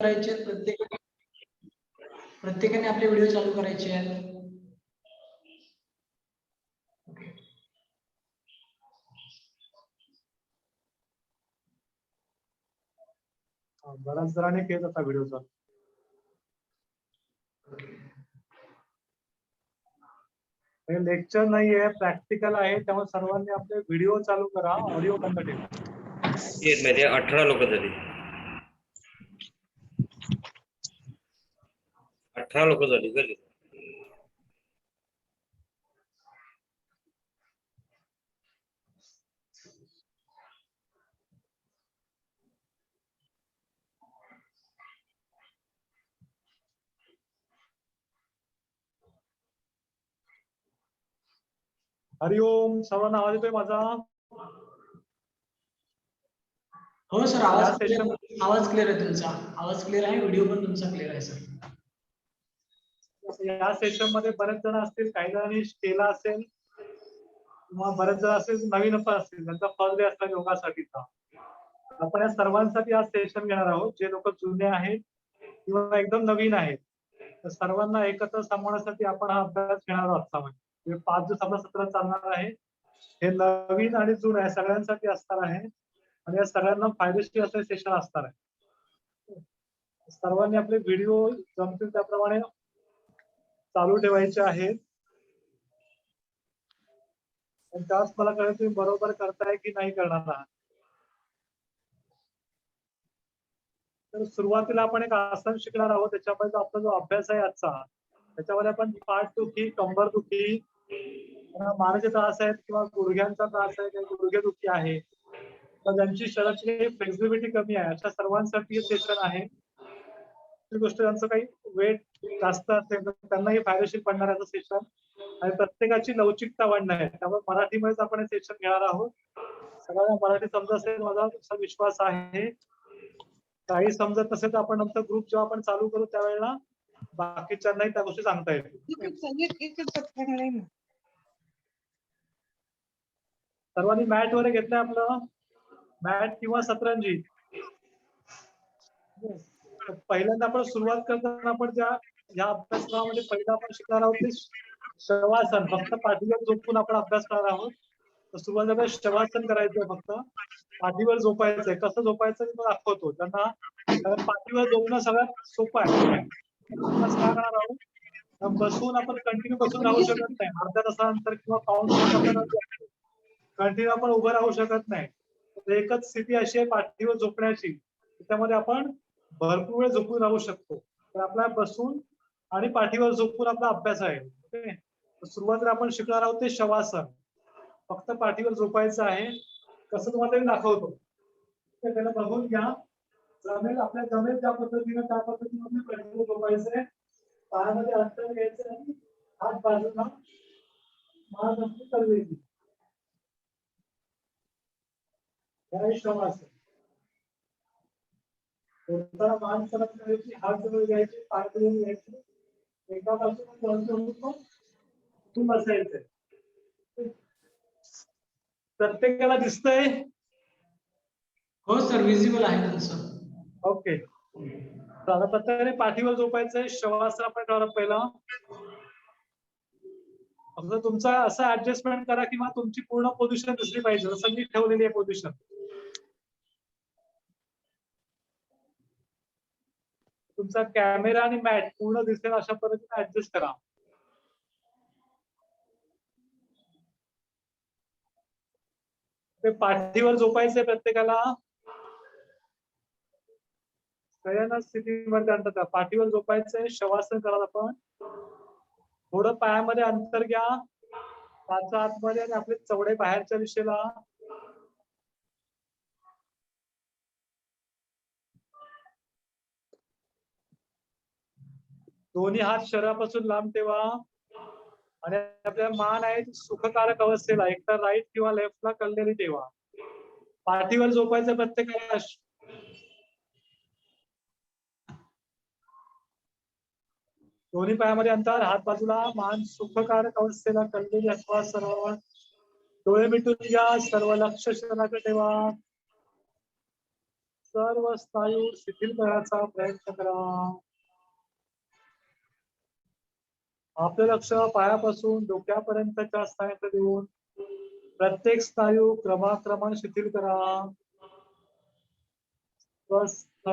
करायचे आहेत. प्रत्येकाने आपले व्हिडिओ चालू करायचे आहेत. बऱ्याच जणांनी केला होता व्हिडिओचा. हे लेक्चर नाहीये, प्रॅक्टिकल आहे, त्यामुळे सर्वांनी आपले व्हिडिओ चालू करा, ऑडिओ बंद ठेवा. 18 लोक झाली. 18 लोक झाली घरी. हरिओम, सर्वांना आवाज येतोय माझा? हो सर, आवाज क्लिअर आहे तुमचा. आवाज क्लिअर आहे, व्हिडिओ पण तुमचा क्लिअर आहे सर. या सेशन मध्ये बरेच जण असतील, काही जणांनी केला असेल किंवा बरेच जण असेल नवीन पण असतील, त्यांचा फर्स्ट डे असला योगासाठीचा. आपण या सर्वांसाठी आज सेशन घेणार आहोत. जे लोक जुने आहेत किंवा एकदम नवीन आहेत, तर सर्वांना एकत्र सांभाळण्यासाठी आपण हा अभ्यास घेणार आहोत. 5 दिवस आपला सत्र चालणार आहे. हे नवीन आणि जुने आहे सगळ्यांसाठी असणार आहे आणि या सगळ्यांना फायदेशीर असे सेशन असणार आहे. सर्वांनी आपले व्हिडिओ जमतील त्याप्रमाणे चालू ठेवायचे आहेत. त्याच मला कळेल तुम्ही बरोबर करताय की नाही करणार आहात. तर सुरुवातीला आपण एक आसन शिकणार आहोत. त्याच्यामध्ये आपला जो अभ्यास आहे आजचा, त्याच्यामध्ये आपण पाठदुखी, कंबरदुखी, मानेचे त्रास आहेत किंवा गुडघ्यांचा त्रास आहे, काही गुडघेदुखी आहे, तर ज्यांची शरीराची फ्लेक्सिबिलिटी कमी आहे, अशा सर्वांसाठी सेशन आहे. ती गोष्ट ज्यांचं काही वेट जास्त असेल तर त्यांनाही फायदेशीर पडणार आहे सेशन. आणि प्रत्येकाची लवचिकता वाढणार आहे, त्यामुळे मराठीमध्येच आपण हे सेशन घेणार आहोत. सगळ्यांना मराठी समजत असेल माझा असा विश्वास आहे. काही समजत नसेल तर आपण नंतर ग्रुप जेव्हा आपण चालू करू त्यावेळेला बाकीच्यांनाही त्या गोष्टी सांगता येतील. सर्वांनी मॅट वगैरे घेतलंय आपलं, मॅट किंवा सतरंजी. पहिल्यांदा आपण सुरुवात करताना आपण या अभ्यासक्रमामध्ये पहिला आपण शिकणार आहोत ते शवासन. फक्त पाठीवर झोपून आपण अभ्यास करणार आहोत. तर सुरुवातीला शवासन करायचंय, फक्त पाठीवर झोपायचंय. कसं झोपायचं मी दाखवतो त्यांना. पाठीवर झोपणं सगळ्यात सोपं आहे. करणार आहोत. बसून आपण कंटिन्यू बसून राहू शकत नाही. अर्ध्या तासानंतर किंवा पाऊण तासानंतर कंटिन्यू आपण उभं राहू शकत नाही. एकच स्थिती अशी आहे पाठीवर झोपण्याची, त्यामध्ये आपण भरपूर वेळ झोपून राहू शकतो. तर आपला बसून आणि पाठीवर झोपून आपला अभ्यास आहे. ओके, सुरुवातीला आपण शिकणार आहोत ते शवासन. फक्त पाठीवर झोपायचं आहे. कसं तुम्हाला मी दाखवतो, त्याला बघून घ्या. जमेल आपल्या जमेल त्या पद्धतीने आपण पाठीवर झोपायचंय. पायामध्ये अंतर घ्यायचं आणि हात बाजूला मान आपली करवायची. शवासन. थोडा मान सरळ करायची, हात जवळ घ्यायचे, पाय जवळ घ्यायचे. एका बाजूला बसायचंय. प्रत्येकाला दिसतंय? हो सर, विजिबल आहे तुमचं. ओके, आता प्रत्येकाने पाठीवर झोपायचंय. शवासन आपण ठरवलं पहिला. फक्त तुमचा असं ऍडजस्टमेंट करा किंवा तुमची पूर्ण पोझिशन दिसली पाहिजे, जसं मी ठेवलेली आहे पोझिशन. तुमचा कॅमेरा आणि मॅट पूर्ण दिसेल अशा पद्धतीने ऍडजस्ट करा. ते पाठीवर झोपायचंय प्रत्येकाला. सगळ्यांना स्थितीमध्ये आणतात. पाठीवर झोपायचंय, शवासन करा आपण. थोडं पायामध्ये अंतर घ्या, पाच आतमध्ये आणि आपले चवडे बाहेरच्या दिशेला. दोन्ही हात शरीरापासून लांब ठेवा आणि आपल्या मान आहे सुखकारक अवस्थेला, एकतर राईट किंवा लेफ्टला कललेली ठेवा. पाठीवर झोपायचं प्रत्येकाला. दोन्ही पायामध्ये अंतर, हात बाजूला, मान सुखकारक अवस्थेला कललेली अथवा सर्व. डोळे मिटून घ्या, सर्व लक्ष शरीराकडे ठेवा. सर्व स्नायू शिथिल करण्याचा प्रयत्न करा. आपले लक्ष पायापासून डोक्यापर्यंतच्या स्नायूकडे देऊन प्रत्येक स्नायू क्रमाक्रमाने शिथिल करा. स्वस्थ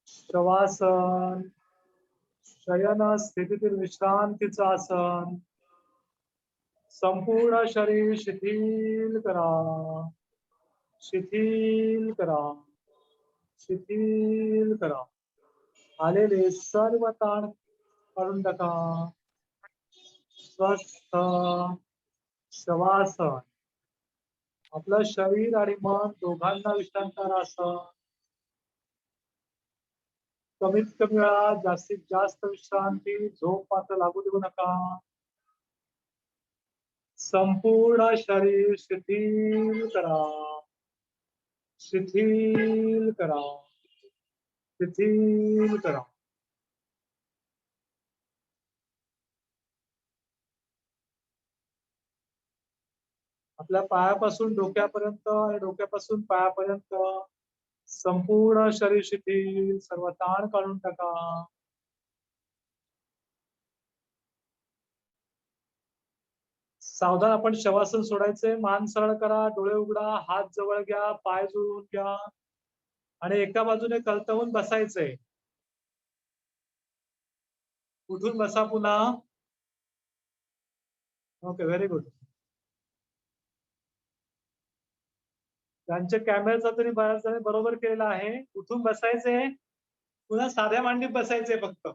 शवासन, शयन स्थितीतील विश्रांतीचं आसन. संपूर्ण शरीर शिथिल करा, शिथिल करा, शिथिल करा. आलेले सर्व ताण काढून टाका. स्वस्थ शवासन. आपलं शरीर आणि मन दोघांना विश्रांत असं. कमीत कमी वेळा जास्तीत जास्त विश्रांती, झोप मात्र लागू देऊ नका. संपूर्ण शरीर शिथिल करा, शिथिल करा, शिथिल करा. आपल्या पायापासून डोक्यापर्यंत आणि डोक्यापासून पायापर्यंत संपूर्ण शरीर शिथिल, सर्व ताण काढून टाका. सावधान आपण शवासन सोडायचे. मान सरळ करा, डोळे उघडा, हात जवळ घ्या, पाय जुळवून घ्या आणि एका बाजूने कलतवून बसायचंय. उठून बसा पुन्हा. Okay, very good. त्यांच्या कॅमेऱ्याचा तरी बऱ्याच जण बरोबर केलेला आहे. उठून बसायचे, पुन्हा साध्या मांडीत बसायचे फक्त.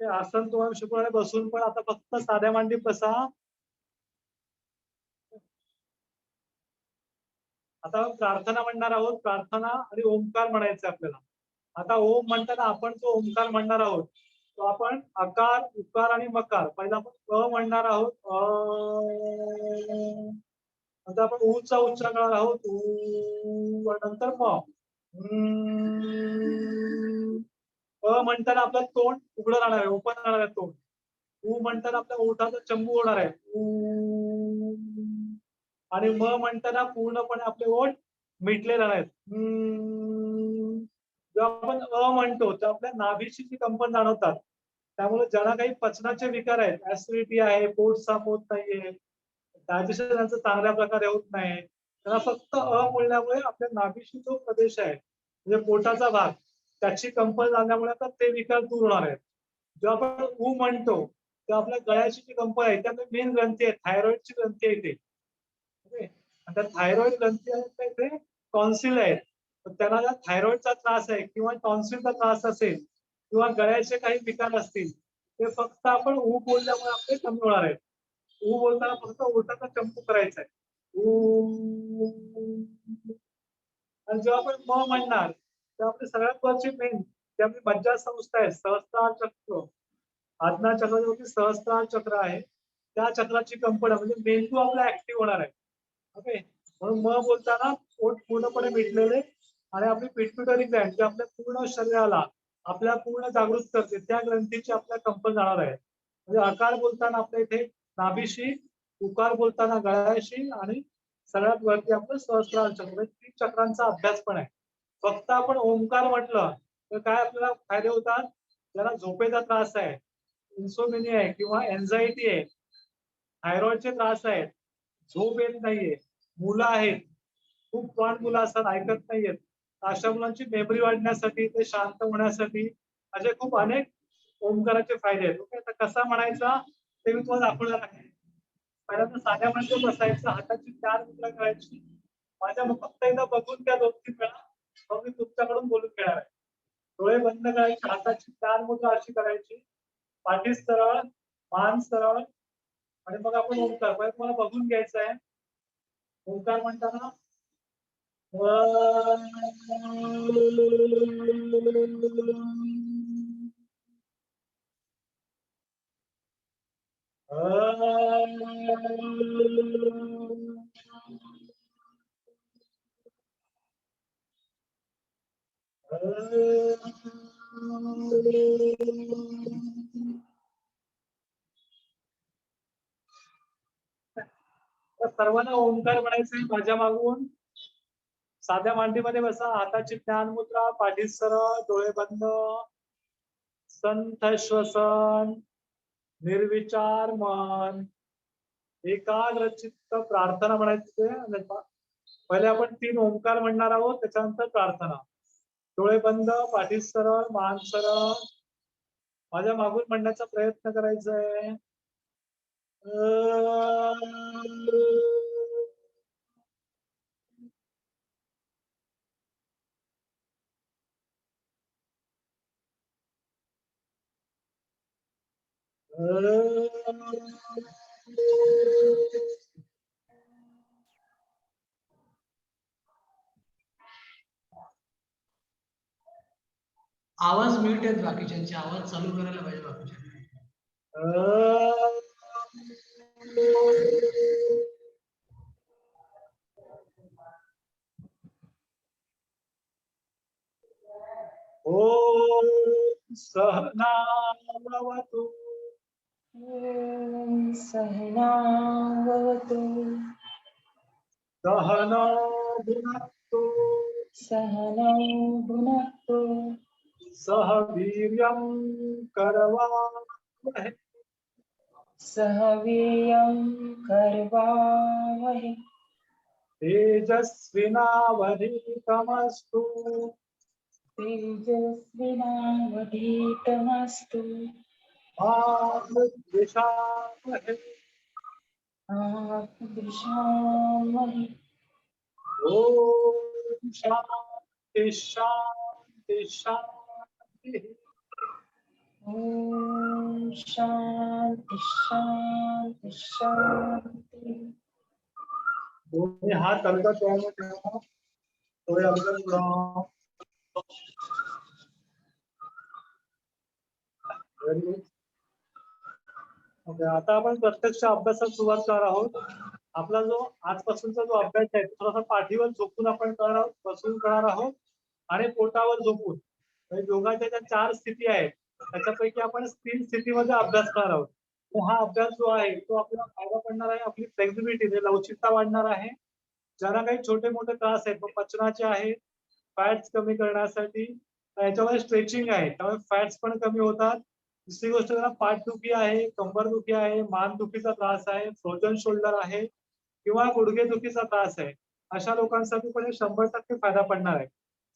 ते आसन तुम्हाला शिकवणारे बसून, पण आता फक्त साध्या मांडीत बसा. आता प्रार्थना म्हणणार आहोत. प्रार्थना आणि ओंकार म्हणायचे आपल्याला. आता ओम म्हणताना आपण जो ओंकार म्हणणार आहोत तो आपण आकार, उकार आणि मकार. पहिला आपण अ म्हणणार आहोत. आता आपण ऊचा उच्चार करणार आहोत. ऊ. नंतर म. अ म्हणताना आपलं तोंड उघडं राहणार आहे, ओपन राहणार आहे तोंड. ऊ म्हणताना आपल्या ओठाचा चंबू होणार आहे. ऊ. आणि म म्हणताना पूर्णपणे आपले ओठ मिटले राहणार आहेत. जेव्हा आपण अ म्हणतो तेव्हा आपल्या नाभीची जी कंपन जाणवतात. त्यामुळे ज्यांना काही पचनाचे विकार आहेत, ऍसिडिटी आहे, पोट साफ होत नाहीये, डायजेशन त्यांचं चांगल्या प्रकारे होत नाही, त्यांना फक्त अ बोलण्यामुळे आपल्या नाभीशी जो प्रदेश आहे म्हणजे पोटाचा भाग त्याची कंपन झाल्यामुळे आता ते विकार दूर होणार आहेत. जेव्हा आपण ऊ म्हणतो तेव्हा आपल्या गळ्याची जी कंपन आहे त्यामध्ये मेन ग्रंथी आहे, थायरॉइडची ग्रंथी आहे इथे. आता थायरॉइड ग्रंथी आहेत इथे टॉन्सिल आहेत. त्यांना जर थायरॉइडचा त्रास आहे किंवा टॉन्सिलचा त्रास असेल किंवा गळ्याचे काही विकार असतील ते फक्त आपण ऊ बोलल्यामुळे आपले कमी होणार आहेत. ऊ बोलताना फक्त ओठाचा चंपू करायचा आहे. ऊ. आणि जेव्हा आपण म म्हणणार तेव्हा आपली सगळ्यात वरची मेन जी आपली मज्जा संस्था आहे, सहस्त्रार चक्र, आज्ञा चक्रावरती सहस्त्रार चक्र आहे, त्या चक्राची कंपन म्हणजे मेंदू आपला ऍक्टिव्ह होणार आहे. ओके, म्हणून म बोलताना पोट पूर्णपणे मिटलेले आणि आपली पिट्युटरी ग्लँड जी आपल्या पूर्ण शरीराला आपल्या पूर्ण जागृत करते त्या ग्रंथीची आपल्या कंपन जाणार आहे. म्हणजे आकार बोलताना आपल्या इथे नाभीशी, उकार बोलताना गळ्याशी आणि सगळ्यात वरती आपलं सहस्त्रार चक्र, 3 चक्रांचा अभ्यास पण आहे. फक्त आपण ओंकार म्हटलं तर काय आपल्याला फायदे होतात. ज्याला झोपेचा त्रास आहे, इन्सोमिनिया आहे किंवा एन्झायटी आहे, थायरॉइडचे त्रास आहेत, झोप येत नाहीये, मुलं आहेत, खूप लहान मुलं असतात ऐकत नाहीयेत, अशा मुलांची मेमरी वाढण्यासाठी, ते शांत होण्यासाठी असे खूप अनेक ओंकाराचे फायदे आहेत. ओके, आता कसा म्हणायचा ते मी तुम्हाला दाखवणार आहे. पहिल्यांदा साध्या म्हणजे बसायचं, हाताची 4 मुद्रा करायची. माझ्या फक्त एकदा बघून घ्या 2-3 वेळा, मग मी तुमच्याकडून बोलून घेणार आहे. डोळे बंद करायचे, हाताची 4 मुद्रा अशी करायची, पाठी सरळ, मान सरळ आणि मग आपण ओंकार परत मला बघून घ्यायचं आहे. ओंकार म्हणताना सर्वांना ओंकार म्हणायचं आहे माझ्या मागून. साध्या मांडीमध्ये बसा. हाताची ज्ञान मुद्रा, पाठी सरळ, डोळे बंद, संथ श्वसन, निर्विचार मन, एकाग्र चित्त प्रार्थना म्हणायची. पहिले आपण 3 ओंकार म्हणणार आहोत, त्याच्यानंतर प्रार्थना. डोळे बंद, पाठी सरळ, मान सरळ. माझ्या मागून म्हणण्याचा प्रयत्न करायचा आहे. आवाज म्यूट आहेत बाकीच्यांचे, आवाज चालू करायला पाहिजे बाकीच्यांनी. ओम सहनावतु. ओम सहनावतु. सहनौ भुनक्तु. सहनौ भुनक्तु. सह वीर्यं करवावहै. सह वीर्यं करवावहै. तेजस्विनावधीतमस्तु. तेजस्विनावधीतमस्तु. मा विद्विषावहै. द्विषावहै. ओम शांति शांति शांति. ओम शांति शांति शांति. दोन्ही हात अलगद ठेवा. डोळे अलगद उघडा. Very good. Okay, आता आपण प्रत्यक्ष अभ्यासात सुरुवात करणार आहोत. आपला जो आजपासूनचा जो अभ्यास आहे थोडासा पाठीवर झोपून आपण करणार आहोत, बसून करणार आहोत आणि पोटावर झोपून. योगाच्या ज्या 4 स्थिती आहेत त्याच्यापैकी आपण 3 स्थितीमध्ये अभ्यास करणार आहोत. हा अभ्यास जो आहे तो आपल्याला फायदा पडणार आहे. आपली फ्लेक्झिबिलिटी लवचिकता वाढणार आहे. ज्यांना काही छोटे मोठे त्रास आहेत पचनाचे आहेत, फॅट्स कमी करण्यासाठी याच्यामध्ये स्ट्रेचिंग आहे, त्यामुळे फॅट्स पण कमी होतात. दुसरी गोष्ट ज्यांना पाठदुखी आहे, कंबरदुखी आहे, मानदुखीचा त्रास आहे, फ्रोजन शोल्डर आहे किंवा गुडघेदुखीचा त्रास आहे, अशा लोकांसाठी पण 100% फायदा पडणार आहे.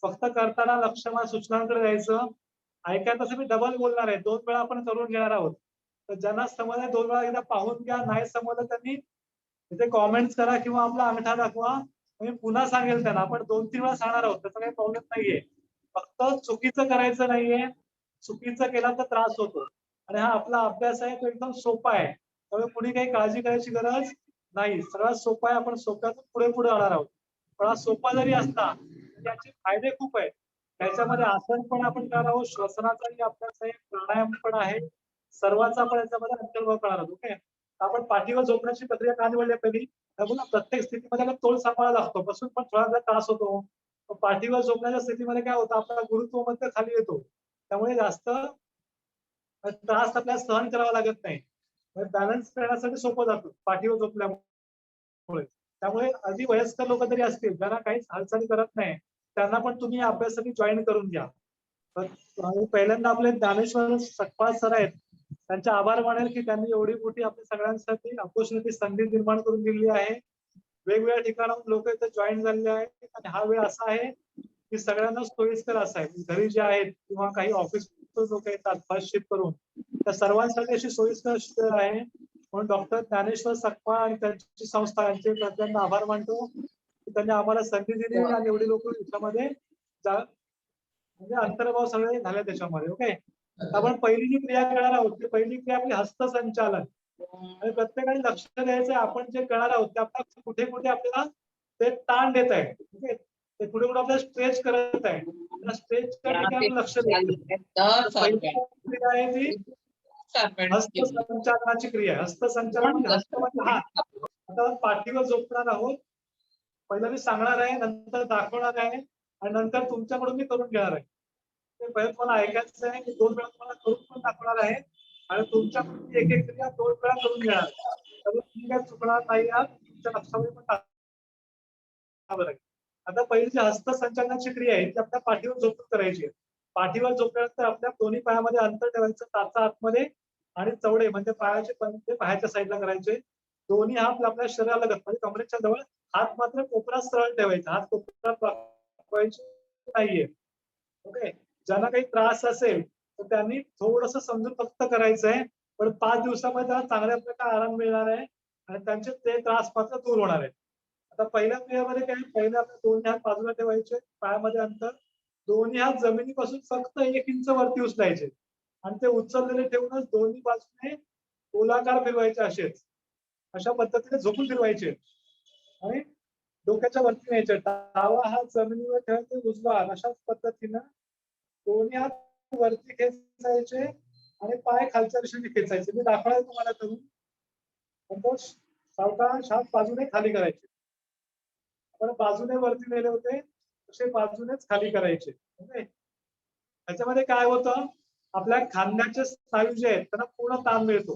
फक्त करताना लक्ष सूचनांकडे द्यायचं. ऐकायला तसं मी डबल बोलणार आहे, 2 वेळा आपण करून घेणार आहोत. तर ज्यांना समजलं 2 वेळा एकदा पाहून घ्या, नाही समजलं त्यांनी तिथे कॉमेंट्स करा किंवा आपला अंगठा दाखवा. मी पुन्हा सांगेल त्यांना. आपण 2-3 वेळा सांगणार आहोत, त्याचा काही प्रॉब्लेम नाहीये. फक्त चुकीचं करायचं नाहीये. चुकीचं केला तर त्रास होतो. आणि हा आपला अभ्यास आहे तो एकदम सोपा आहे, त्यामुळे कुणी काही काळजी करायची गरज नाही. सगळ्यात सोपा आहे. आपण सोप्यातून पुढे पुढे जाणार आहोत. पण हा सोपा जरी असला त्याचे फायदे खूप आहेत. त्याच्यामध्ये आसन पण आपण करणार आहोत, श्वसनाचाही अभ्यास आहे, प्राणायाम पण आहे, सर्वांचा आपण याच्यामध्ये अंतर्भाव करणार आहोत. ओके, आपण पाठीवर झोपण्याची प्रक्रिया का निवडली पहिली? प्रत्येक स्थितीमध्ये तोल सांभाळायला लागतो, बसून पण थोडा त्रास होतो. पाठीवर झोपण्याच्या स्थितीमध्ये काय होतं, आपला गुरुत्व मध्ये खाली येतो, त्यामुळे जास्त त्रास आपल्याला सहन करावा लागत नाही. बॅलन्स करण्यासाठी सोपं जातं पाठीवर झोपल्यामुळे. त्यामुळे अगदी वयस्कर लोक जरी असतील, ज्यांना काहीच हालचाली करत नाही, त्यांना पण तुम्ही अभ्यासासाठी जॉईन करून घ्या. पहिल्यांदा आपले ज्ञानेश्वर सकपाळ सर आहेत, त्यांचे आभार मानेल की त्यांनी एवढी मोठी आपल्या सगळ्यांसाठी अपॉर्च्युनिटी, संधी निर्माण करून दिली आहे. वेगवेगळ्या ठिकाणाहून लोक इथे जॉईन झालेले आहेत आणि हा वेळ असा आहे की सगळ्यांना सोयीस्कर असा आहे. घरी जे आहेत किंवा काही ऑफिस लोक येतात फर्स्ट शिफ्ट करून, त्या सर्वांसाठी अशी सोयीस्कर वेळ आहे. म्हणून डॉक्टर ज्ञानेश्वर सकपाळ आणि त्यांची संस्था यांचे त्यांना आभार मानतो की त्यांनी आम्हाला संधी दिली आणि एवढी लोक याच्यामध्ये म्हणजे अंतर्भाव सगळे झाले त्याच्यामध्ये. ओके, आपण पहिली जी क्रिया करणार आहोत ती पहिली क्रिया आपली हस्तसंचालन. आणि प्रत्येकाने लक्ष द्यायचं, आपण जे करणार आहोत ते आपल्याला कुठे कुठे आपल्याला ते ताण देत आहे, ओके, ते कुठे कुठे आपल्याला स्ट्रेच करत आहे, स्ट्रेचच्या ठिकाणी लक्ष द्यायचं. पहिली क्रिया आहे ती हस्तसंचालनाची क्रिया. हस्तसंचालन म्हणजे हस्त म्हणजे हात. आता पाठीवर झोपणार आहोत. पहिला मी सांगणार आहे, नंतर दाखवणार आहे आणि नंतर तुमच्याकडून मी करून घेणार आहे. ते पहिले तुम्हाला ऐकायचं आहे की 2 वेळा तुम्हाला करून पण दाखवणार आहे आणि तुमच्याकडून एक एक क्रिया 2 वेळा करून घेणार. तर तुम्ही काय चुकणार नाही, तुमच्या लक्षामध्ये पण टाकावं लागेल. आता पहिली जी हस्तसंचालनाची क्रिया आहे ती आपल्या पाठीवर झोपून करायची आहे. पाठीवर झोपल्यानंतर आपल्या दोन्ही पायामध्ये अंतर ठेवायचं, टाचा आतमध्ये आणि चवडे म्हणजे पायाचे पंजे पायाच्या साईडला करायचे. दोन्ही हात आपल्या शरीराला लगत म्हणजे कमरेच्या जवळ, हात मात्र कोपरात सरळ ठेवायचा, हात कोपरात वाकवायचे नाहीये. ओके. ज्यांना काही त्रास असेल तर त्यांनी थोडस समजून फक्त करायचंय, पण 5 दिवसामध्ये त्यांना चांगल्या प्रकारे आराम मिळणार आहे आणि त्यांचे ते त्रास मात्र दूर होणार आहे. आता पहिल्या क्रियेमध्ये काय, पहिल्या आपल्या दोन्ही हात बाजूला ठेवायचे, पायामध्ये अंतर, दोन्ही हात जमिनीपासून फक्त 1 इंच वरती उचलायचे आणि ते उचललेले ठेवूनच दोन्ही बाजूने गोलाकार फिरवायचे असेच. अशा पद्धतीने झोपून फिरवायचे आणि डोक्याच्या वरती न्यायचे. डावा हात जमिनीवर ठेवायचे, उजवा हात अशाच पद्धतीनं दोन्ही हात वरती खेचायचे आणि पाय खालच्या दिशेने खेचायचे. मी दाखवणार तुम्हाला करून. सावकाश हात बाजूने खाली करायचे. आपण बाजूने वरती नेले होते तसे बाजूनेच खाली करायचे. ओके. त्याच्यामध्ये काय होतं, आपल्या खांद्याचे स्नायू जे आहेत त्यांना पूर्ण ताण मिळतो.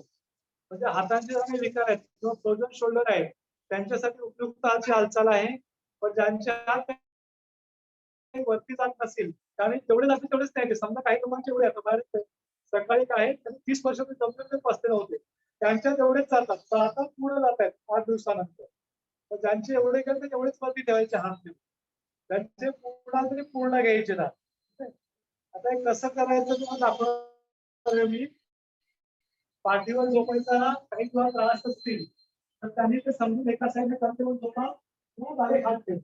म्हणजे हातांचे जे विकार आहेत किंवा फ्रोझन शोल्डर आहे त्यांच्यासाठी उपयुक्त अशी हालचाल आहे. पण ज्यांचे हात वरती जात नसेल त्याने तेवढे जाते तेवढेच नाही. समजा काही लोकांचे एवढे आता बाहेर सकाळी काय आहे त्यांनी 30 वर्षाचे जमले बसले नव्हते, त्यांच्या तेवढेच जातात, तर आता पुढे जात आहेत 8 दिवसानंतर. तर ज्यांचे एवढे केले तेवढेच वरती ठेवायचे हात ठेवून, त्यांचे पूर्ण तरी पूर्ण घ्यायचे ना. आता हे कसं करायचं तुम्हाला दाखवणार मी. पाठीवर झोपायचा काही किंवा त्रास असतील तर त्यांनी ते समजून एका साईडने करते झोपा किंवा डायरेक्ट हात ठेव.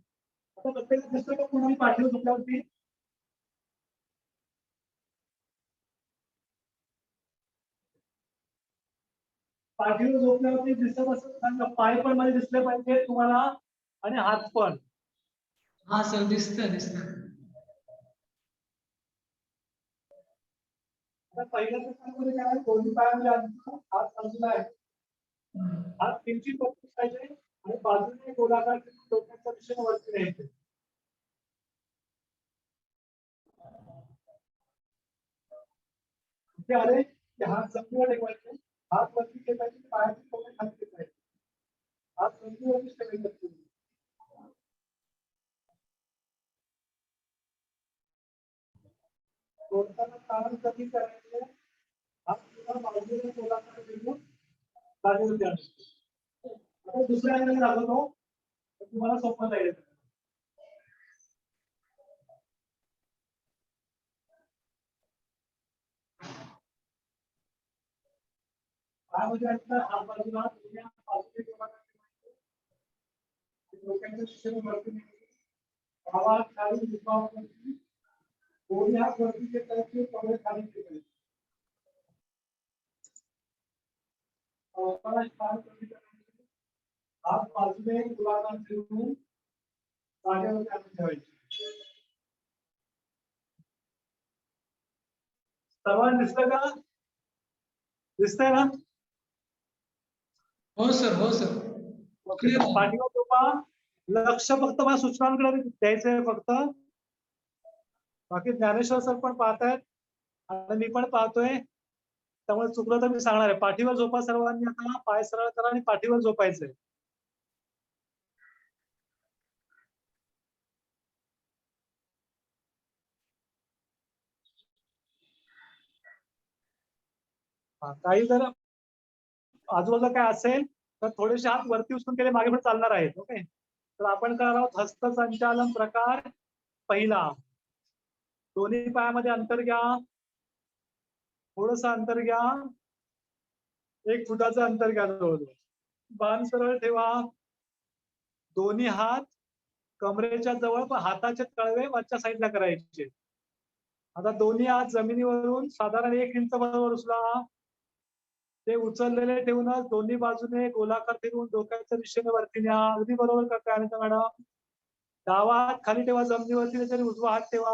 आता प्रत्येक दिसतं का पूर्ण पाठीवर झोपल्यावरती पाठीवर झोपल्यावरती दिसत असं पाय पण मध्ये दिसले पाहिजे तुम्हाला आणि हात पण. हा सर दिसतं दिसतं. आता पहिल्या प्रकारामध्ये काय, दोन्ही पायामध्ये हात बाजूला आहे, हात किंचित वरती पाहिजे आणि बाजूने गोलाकार डोक्याच्या दिशेने वरती न्यायचे. इथे आले की हात जमिनीवर ठेवायचे, हात वरती ठेवायचे, पायाचे तोंड खाली ठेवायचे, हात जमिनीवरतीच ठेवायचे. सोडताना ताण कमी करायचे, हात पुन्हा बाजूने गोलाकार फिरवून जागेवरती आणायचे. आता दुसऱ्या अंगाने दाखवतो तर तुम्हाला सोपं जाईल. पायामध्ये आता हात बाजूला बाजूने गोलाकार डोक्याच्या दिशेने वरती न्यायचे, डावा हात खाली उजवा हात वरती, दोन्ही हात वरती घेतायचे, कमरे खाली ठेवायचे. हात बाजूने गोलाकार फिरवून जागेवरती आणून ठेवायचे. सर्वांना दिसतंय का? दिसतंय ना? हो सर, हो सर. पाठीवर झोपा, लक्ष फक्त मला सूचनांकडे द्यायचंय फक्त. बाकी ज्ञानेश्वर सर पण पाहतायत आणि मी पण पाहतोय, त्यामुळे चुकलं तर मी सांगणार आहे. पाठीवर झोपा सर्वांनी. आता पाय सरळ करा आणि पाठीवर झोपायचंय. काही जर आजूबाजूला काय असेल तर थोडेसे हात वरती उचलून केले मागे पण चालणार आहेत. ओके. तर आपण करणार आहोत हस्तसंचालन प्रकार पहिला. दोन्ही पायामध्ये अंतर घ्या, थोडस अंतर घ्या, 1 फुटाचं अंतर घ्या जवळजवळ. मान सरळ ठेवा, दोन्ही हात कमरेच्या जवळ पण हाताचे तळवे वरच्या साईडला करायचे. आता दोन्ही हात जमिनीवरून साधारण 1 इंच बरोबर उचला. ते उचललेले ठेवूनच दोन्ही बाजूने गोलाकार फिरवून डोक्याच्या दिशेने वरती न्या. अगदी बरोबर करताय अनिता मॅडम. डावा हात खाली ठेवा जमिनीवरती, त्याच्याने उजवा हात ठेवा,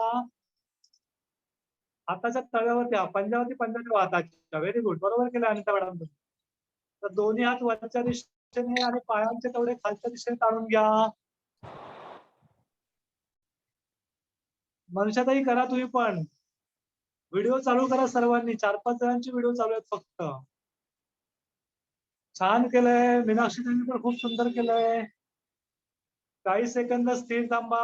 हाताच्या तळव्यावर ठेवा, पंजावरती पंजा ठेवा हाताच्या. व्हेरी गुड, बरोबर केलं अनिता मॅडम. तर दोन्ही हात वरच्या दिशेने आणि पायांचे तेवढे खालच्या दिशेने ताणून घ्या. मनशाताई करा तुम्ही पण. व्हिडिओ चालू करा सर्वांनी. 4-5 जणांची व्हिडिओ चालू आहेत फक्त. छान केलंय मीनाक्षी, त्यांनी पण खूप सुंदर केलंय. काही सेकंद स्थिर थांबा.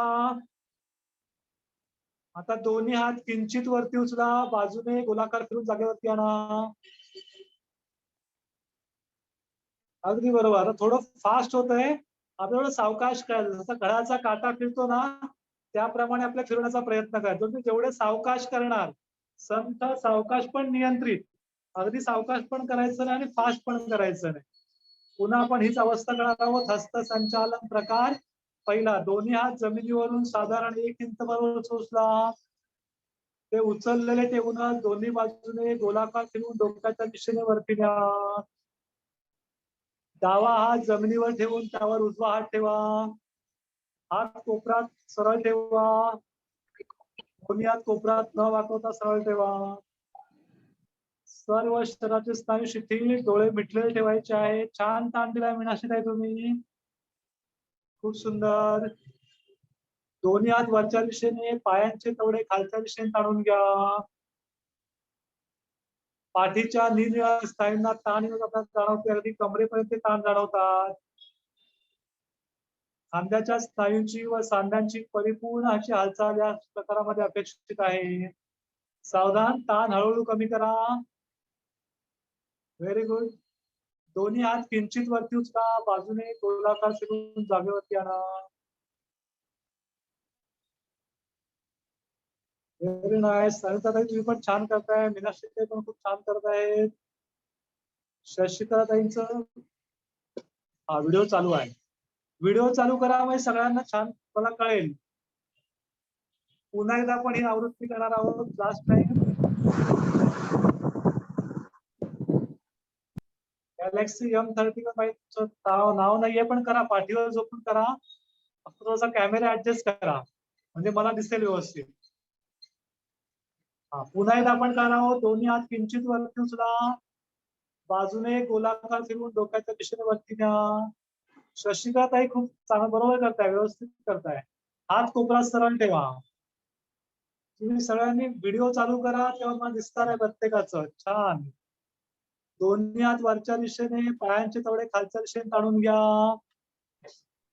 आता दोन्ही हात किंचित वरती उचला, बाजूने गोलाकार फिरून जागेवरती आणा. अगदी बरोबर. आता थोडं फास्ट होतंय, आपल्याला सावकाश करायचं. जसा घड्याचा काटा फिरतो ना त्याप्रमाणे आपल्या फिरवण्याचा प्रयत्न करायचा. तुम्ही जेवढे सावकाश करणार, संथ सावकाश पण नियंत्रित, अगदी सावकाश पण करायचं नाही आणि फास्ट पण करायचं नाही. पुन्हा आपण हीच अवस्था करणार आहोत. हस्त संचालन प्रकार पहिला. दोन्ही हात जमिनीवरून साधारण 1 इंच बरोबर उचला. ते उचललेले ठेवून दोन्ही बाजूने गोलाकार फिरवून डोक्याच्या दिशेने वरती न्या. डावा हात जमिनीवर ठेवून त्यावर उजवा हात ठेवा. हात कोपरात सरळ ठेवा. दोन्ही हात कोपरात न वाकवता सरळ ठेवा. सर्व शरीराचे स्नायू शिथिल, डोळे मिटलेले ठेवायचे आहे. छान ताण दिलाय मीनाक्षीताई तुम्ही. खूप सुंदर. दोन्ही हात वरच्या दिशेने, पायांचे तवडे खालच्या दिशेने ताणून घ्या. पाठीच्या निरनिराळ्या स्नायूंना ताण जाणवते, अगदी कमरेपर्यंत ताण जाणवतात. खांद्याच्या स्नायूंची व सांध्यांची परिपूर्ण अशी हालचाल या प्रकारामध्ये अपेक्षित आहे. सावधान. ताण हळूहळू कमी करा. Very good. दोन्ही हात किंचित वरती उचला, बाजूने गोलाकार फिरून जागेवरती आणा. Very nice. सरिताताई तुम्ही पण छान करताय. मीनाक्षीताई पण खूप छान करत आहेत. शशिकलाताईंचं हा व्हिडिओ चालू आहे. व्हिडिओ चालू करा, म्हणजे सगळ्यांना छान मला कळेल. पुन्हा एकदा आपण ही आवृत्ती करणार आहोत. लास्ट टाइम गॅलेक्सी M31 नाव नाहीये, पण करा. पाठीवर झोपून करा. फक्त थोडासा कॅमेरा ऍडजस्ट करा, म्हणजे मला दिसेल व्यवस्थित. हा पुन्हा एकदा आपण करणार आहोत. दोन्ही हात किंचित वरती उचला, बाजूने गोलाकार फिरवून डोक्याच्या दिशेने वरती न्या. शशिकाताई खूप चांगलं बरोबर करताय, व्यवस्थित करताय. हात कोपरात सरळ ठेवा. तुम्ही सगळ्यांनी व्हिडिओ चालू करा, तेव्हा मला दिसणार आहे प्रत्येकाचं. छान. दोन्ही हात वरच्या दिशेने, पायांचे तवडे खालच्या दिशेने ताणून घ्या.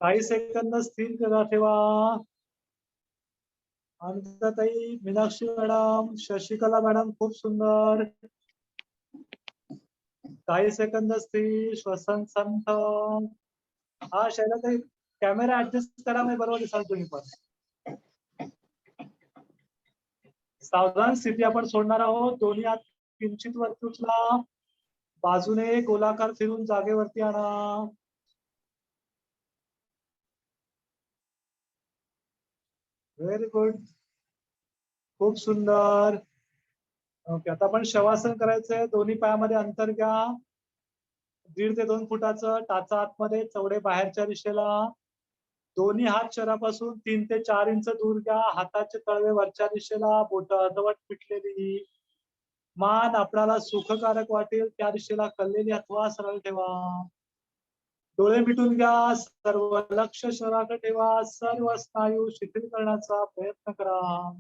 काही सेकंद स्थिर करा ठेवा. अनिताताई, मीनाक्षी मॅडम, शशिकला मॅडम खूप सुंदर. काही सेकंद स्थिर. श्वसन संथ. हा शैलाताई कॅमेरा ऍडजस्ट करा, मी बरोबर दिसाल तुम्ही पण. सावधान स्थिती आपण सोडणार आहोत. दोन्ही हात किंचित वरती उचला, बाजूने गोलाकार फिरून जागेवरती आणा. Very good. खूप सुंदर. ओके. आता आपण शवासन करायचंय. दोन्ही पायामध्ये अंतर घ्या. 1.5 ते 2 फुटाचं. टाचा आतमध्ये, चवडे बाहेरच्या दिशेला. दोन्ही हात शरीरापासून 3 ते 4 इंच दूर घ्या. हाताचे तळवे वरच्या दिशेला, बोट अर्धवट पिटलेली. मान आपल्याला सुखकारक वाटेल त्या दिशेला कललेली अथवा सरळ ठेवा. डोळे मिटून घ्या. सर्व लक्ष शरीराकडे ठेवा. सर्व स्नायू शिथिल करण्याचा प्रयत्न करा.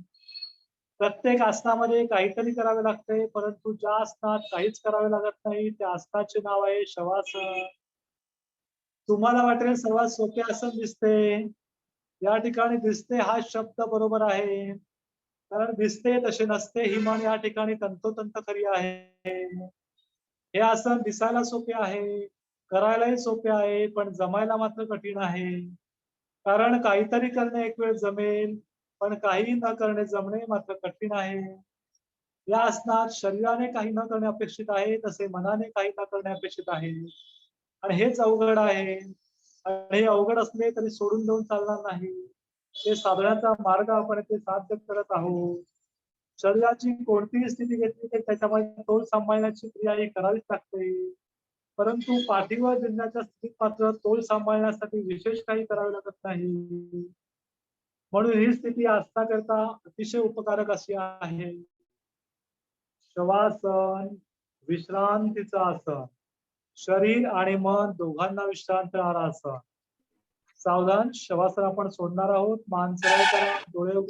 प्रत्येक आसनामध्ये काहीतरी करावे लागते, परंतु ज्या आसनात काहीच करावे लागत नाही त्या आसनाचे नाव आहे शवासन. तुम्हाला वाटेल सर्वात सोपे आसन दिसते. या ठिकाणी दिसते हा शब्द बरोबर आहे, कारण दिसते तसे नसते ही म्हण या ठिकाणी तंतोतंत खरी आहे. हे आसन दिसायला सोपे आहे, करायलाही सोपे आहे, पण जमायला मात्र कठीण आहे. कारण काहीतरी करणे एक वेळ जमेल, पण काही न करणे जमणे मात्र कठीण आहे. या आसनात शरीराने काही न करणे अपेक्षित आहे, तसे मनाने काही न करणे अपेक्षित आहे. आणि हेच अवघड आहे. आणि हे अवघड असले तरी सोडून देऊन चालणार नाही. ते साधण्याचा मार्ग आपण ते साध्य करत आहोत. शरीराची कोणतीही स्थिती घेतली तर त्याच्यामध्ये तोल सांभाळण्याची क्रिया ही करावीच लागते. परंतु पाठीवर जिंकण्याच्या स्थितीत मात्र तोल सांभाळण्यासाठी विशेष काही करावे लागत नाही. म्हणून ही स्थिती आसनाकरता अतिशय उपकारक अशी आहे. शवासन विश्रांतीचं आसन. शरीर आणि मन दोघांना विश्रांत देणारा आसन. सावधान. शवासन आपण सोडणार आहोत. मान सरळ करा, डोळे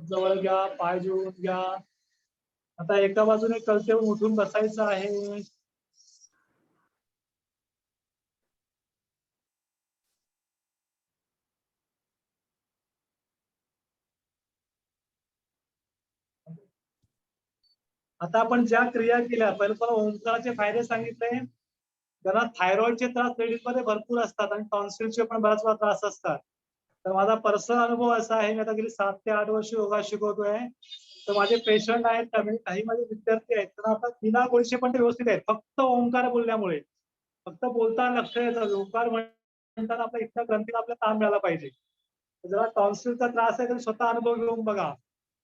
जवळ घ्या, पाय जुळवून घ्या. आता एका बाजूने कलतेवून उठून बसायचं आहे. आता आपण ज्या क्रिया केल्या, पहिलं तुम्हाला ओंकाराचे फायदे सांगितले. त्यांना थायरॉइडचे त्रास लेडीज मध्ये भरपूर असतात आणि टॉन्सिलचे पण बऱ्याच वेळा त्रास असतात. तर माझा पर्सनल अनुभव असा आहे, मी आता गेली 7 ते 8 वर्ष योगा शिकवतोय. तर माझे पेशंट आहेत, त्यामुळे काही माझे विद्यार्थी आहेत, तर आता बिना गोळीचे पण ते व्यवस्थित आहेत, फक्त ओंकार बोलल्यामुळे. फक्त बोलताना लक्ष येतं, ओंकार म्हणताना आपल्या इथल्या ग्रंथीला आपला ताण मिळाला पाहिजे. जरा टॉन्सिलचा त्रास आहे तर स्वतः अनुभव घेऊन बघा,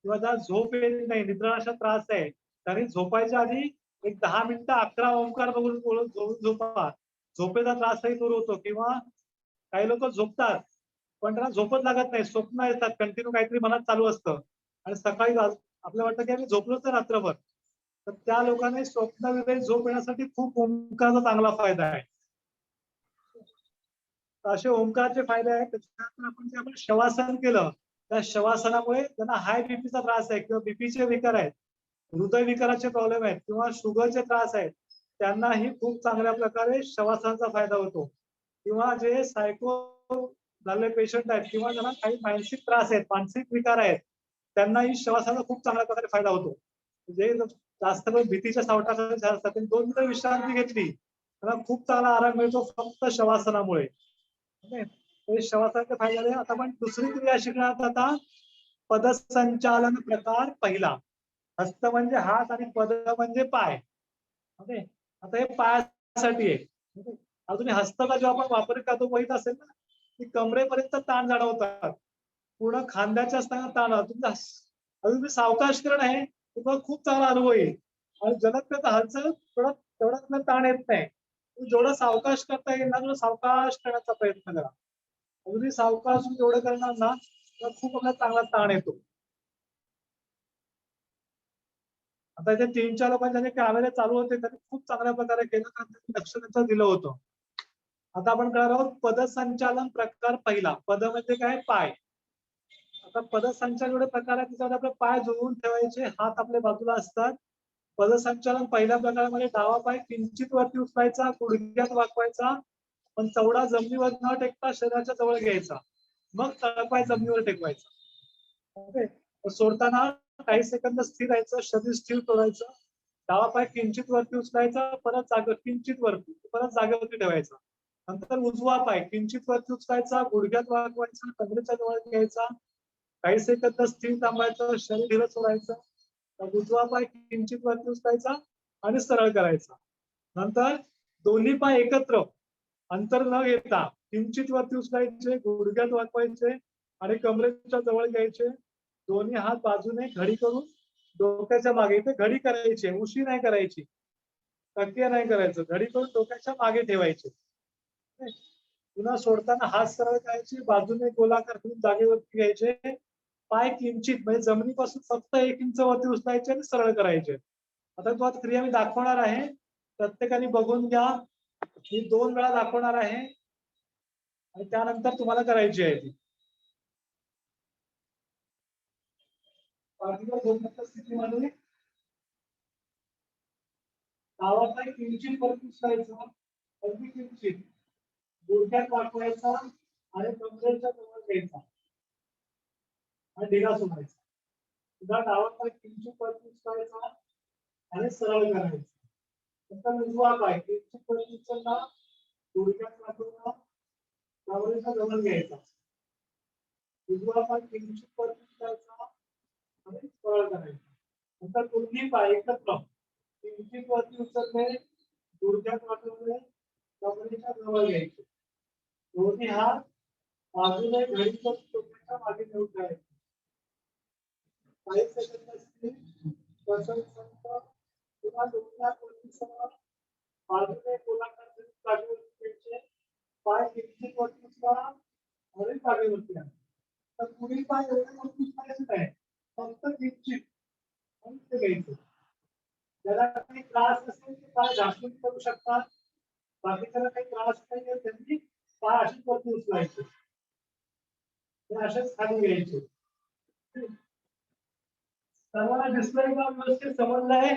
किंवा ज्या झोप येत नाही, निद्राचा त्रास आहे, त्यांनी झोपायच्या आधी एक 10 मिनिटं 11 ओंकार बघून बोलून झोपा. झोपेचा त्रासही दूर होतो. किंवा काही लोक झोपतात पण त्यांना झोपच लागत नाही, स्वप्न येतात, कंटिन्यू काहीतरी मनात चालू असतं आणि सकाळी आपल्याला वाटतं की आम्ही झोपलोच नाही रात्रभर. तर त्या लोकांनी स्वप्नविरहित झोप येण्यासाठी खूप ओंकाराचा चांगला फायदा आहे. तर असे ओंकारचे फायदे आहेत. त्याच्यानंतर आपण शवासन केलं, त्या शवासनामुळे त्यांना हाय बीपीचा त्रास आहे किंवा बीपीचे विकार आहेत, हृदय विकाराचे प्रॉब्लेम आहेत किंवा शुगरचे त्रास आहेत, त्यांनाही खूप चांगल्या प्रकारे शवासनाचा फायदा होतो. किंवा जे सायको झालेले पेशंट आहेत किंवा ज्यांना काही मानसिक त्रास आहेत, मानसिक विकार आहेत, त्यांनाही शवासनाचा खूप चांगल्या प्रकारे फायदा होतो. जे जास्त करून भीतीच्या सावटाखाली असतात, त्यांनी 2 मिनिटं विश्रांती घेतली, त्यांना खूप चांगला आराम मिळतो फक्त शवासनामुळे. शवासनाचे फायदे झाले. आता आपण दुसरी क्रिया शिकणार आता, पदसंचालन प्रकार पहिला. हस्त म्हणजे हात आणि पद म्हणजे पाय. ओके, आता हे पायासाठी आहे. अजून हस्ताचा जेव्हा आपण वापर करतो माहित असेल ना, की कमरेपर्यंत ताण जाणवतात, पूर्ण खांद्याच्या असताना ताण. अजून मी सावकाश करण आहे, तुम्हाला खूप चांगला अनुभव येईल. आणि जलद हालचाल तेवढा ताण येत नाही. जेवढा सावकाश करता येईल ना, तेवढा सावकाश करण्याचा प्रयत्न करा. अगदी सावकाश जेवढं करणार ना, तर खूप आपल्याला चांगला ताण येतो. आता इथे 3-4 लोकांचे कॅमेरे चालू होते, त्यांनी खूप चांगल्या प्रकारे केलं, कारण त्यांनी लक्ष त्यांचं दिलं होतं. आता आपण करणार आहोत पदसंचालन प्रकार पहिला. पद म्हणजे काय? पाय. आता पदसंचालन एवढे प्रकार आहेत, त्याच्यामध्ये आपले पाय जुळवून ठेवायचे, हात आपल्या बाजूला असतात. पदसंचालन पहिल्या प्रकारामध्ये डावा पाय किंचित वरती उचलायचा, गुडघ्यात वाकवायचा, पण चवडा जमिनीवर न टेकता शरीराच्या जवळ घ्यायचा, मग तळपाय जमिनीवर टेकवायचा. ओके, सोडताना काही सेकंद स्थिर राहायचं, शरीर स्थिर ठेवायचं. डावा पाय किंचित वरती उचलायचा, परत किंचित वरती, परत जागेवरती ठेवायचा. नंतर उजवा पाय किंचित वरती उचलायचा, गुडघ्यात वाकवायचा, कमरेच्या जवळ घ्यायचा, काही सेकंद स्थिर थांबायचं, शरीर ढिलं सोडायचं. उजवा पाय किंचित वरती उचलायचा आणि सरळ करायचा. नंतर दोन्ही पाय एकत्र अंतर न घेता किंचित वरती उचलायचे, गुडघ्यात वाकवायचे आणि कमरेच्या जवळ घ्यायचे. दोन्ही हात बाजूने घडी करून डोक्याच्या मागे, इथे घडी करायची, उशी नाही करायची, तकिया नाही करायचं, घडी करून डोक्याच्या मागे ठेवायचे. पुन्हा सोडताना हात सरळ करायचे, बाजूने गोलाकार करून जागेवरती घ्यायचे, पाय किंचित म्हणजे जमिनीपासून फक्त 1 इंच वरती उचलायचे आणि सरळ करायचे. आता तुम्हाला क्रिया मी दाखवणार आहे, प्रत्येकाने बघून घ्या. मी 2 वेळा दाखवणार आहे आणि त्यानंतर तुम्हाला करायची आहे ती. स्थितीमध्ये डावा पाय किंचित वरती उचलायचा, अगदी किंचित, गुडघ्यात वाकवायचा आणि कमरेच्या जवळ घ्यायचा आणि ढिला सोडायचा. पुन्हा डावा पाय किंचित वरती उचलायचा आणि सरळ करायचा. नंतर उजवा पाय किंचित वरती उचलला, गुडघ्यात वाकवला, कमरेच्या जवळ घ्यायचा. उजवा पाय किंचित वरती उचलायचा आणि सरळ करायचा. नंतर दोन्ही पाय एकत्र किंचित वरती उचलले, गुडघ्यात वाकवले, कमरेच्या जवळ घ्यायचे. दोन्ही हात बाजूने घडी करून डोक्याच्या मागे ठेवून ठेवायचे. काही सेकंद पुन्हा दोन्ही हात वरती सरळ बाजूने गोलाकार करून जागेवरती घ्यायचे. पाय किंचित वरती उचला आणि जागेवरती आणा. तर पुढील पाय एवढे वरती उचलायचे नाही, फक्त किंचित आणि ते घ्यायचं. ज्याला काही त्रास असेल ते पाय झाकून करू शकतात, बाकीच्याला काही त्रास नाही त्यांनी पाय अशीच वरती उचलायचे, असेच खाली घ्यायचे. सर्वांना दिसलंय का? व्यवस्थित समजलंय?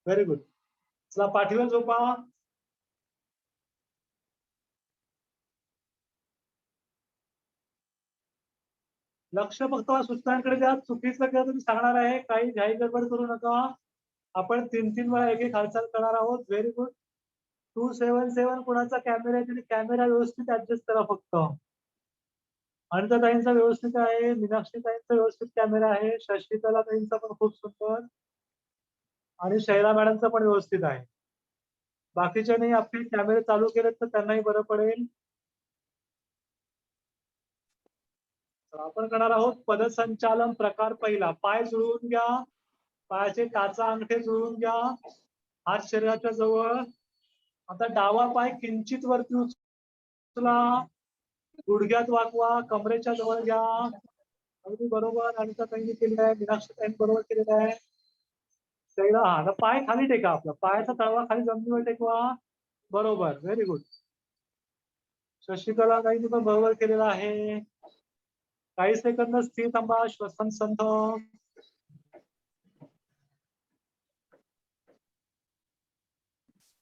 Very good. चला पाठीवर झोपा. लक्ष फक्त सूचनांकडे द्या. चुकीचं केलं तुम्ही सांगणार आहे. काही घाई गडबड करू नका. आपण 3-3 वेळा एक एक हालचाल करणार आहोत. Very good. 277 कोणाचा कॅमेरा आहे, कॅमेरा व्यवस्थित ऍडजस्ट करा फक्त. अनिताताईंचा व्यवस्थित आहे, मीनाक्षीताईंचा व्यवस्थित कॅमेरा आहे, शशिकला ताईंचा पण खूप सुंदर, आणि शैला मॅडमचा पण व्यवस्थित आहे. बाकीच्यांनी आपले कॅमेरे चालू केलेत तर त्यांनाही बरं पडेल. आपण करणार आहोत पदसंचालन प्रकार पहिला. पाय जुळवून घ्या, पायाचे टाचा अंगठे जुळवून घ्या, हात शरीराच्या जवळ. आता डावा पाय किंचित वरती उचला, गुडघ्यात वाकवा, कमरेच्या जवळ घ्या. अगदी बरोबर अनिताताईंनी केलेलं आहे, मीनाक्षीताईंनी बरोबर केलेलं आहे. शैला, हा पाय खाली टेका, आपला पायाचा तळवा खाली जमिनीवर टेकवा. बरोबर, व्हेरी गुड. शशिकला ताईंनी पण बरोबर केलेलं आहे. काही सेकंद स्थिर थांबा, श्वसन संथ.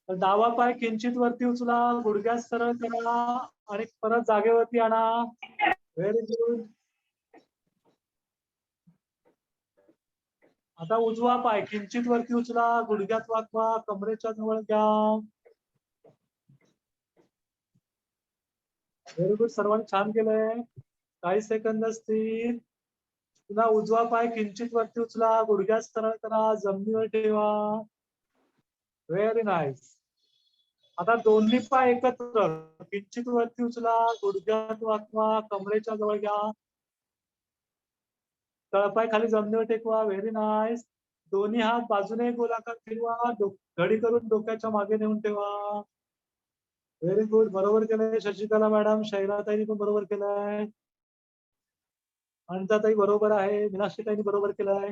डावा पाय किंचित वरती उचला, गुडघ्यात सरळ करा आणि परत जागेवरती आणा. Very good. आता उजवा पाय किंचित वरती उचला, गुडघ्यात वाकवा, कमरेच्या जवळ घ्या. व्हेरी गुड, सर्वांनी छान केलंय. काही सेकंद स्थिर. पुन्हा उजवा पाय किंचित वरती उचला, गुडघ्यात सरळ करा, जमिनीवर ठेवा. Very nice. आता दोन्ही पाय एकत्र किंचित वरती उचला, गुडघ्यात वाकवा, कमरेच्या जवळ घ्या, तळपाय खाली जमिनीवर टेकवा. Very nice. दोन्ही हात बाजूने गोलाकार फिरवा, घडी करून डोक्याच्या मागे नेऊन ठेवा. व्हेरी गुड, बरोबर केलंय शशिकला मॅडम. शैलाताईंनी पण बरोबर केलंय, अनिताताई बरोबर आहे, मीनाक्षीताईंनी बरोबर केलंय.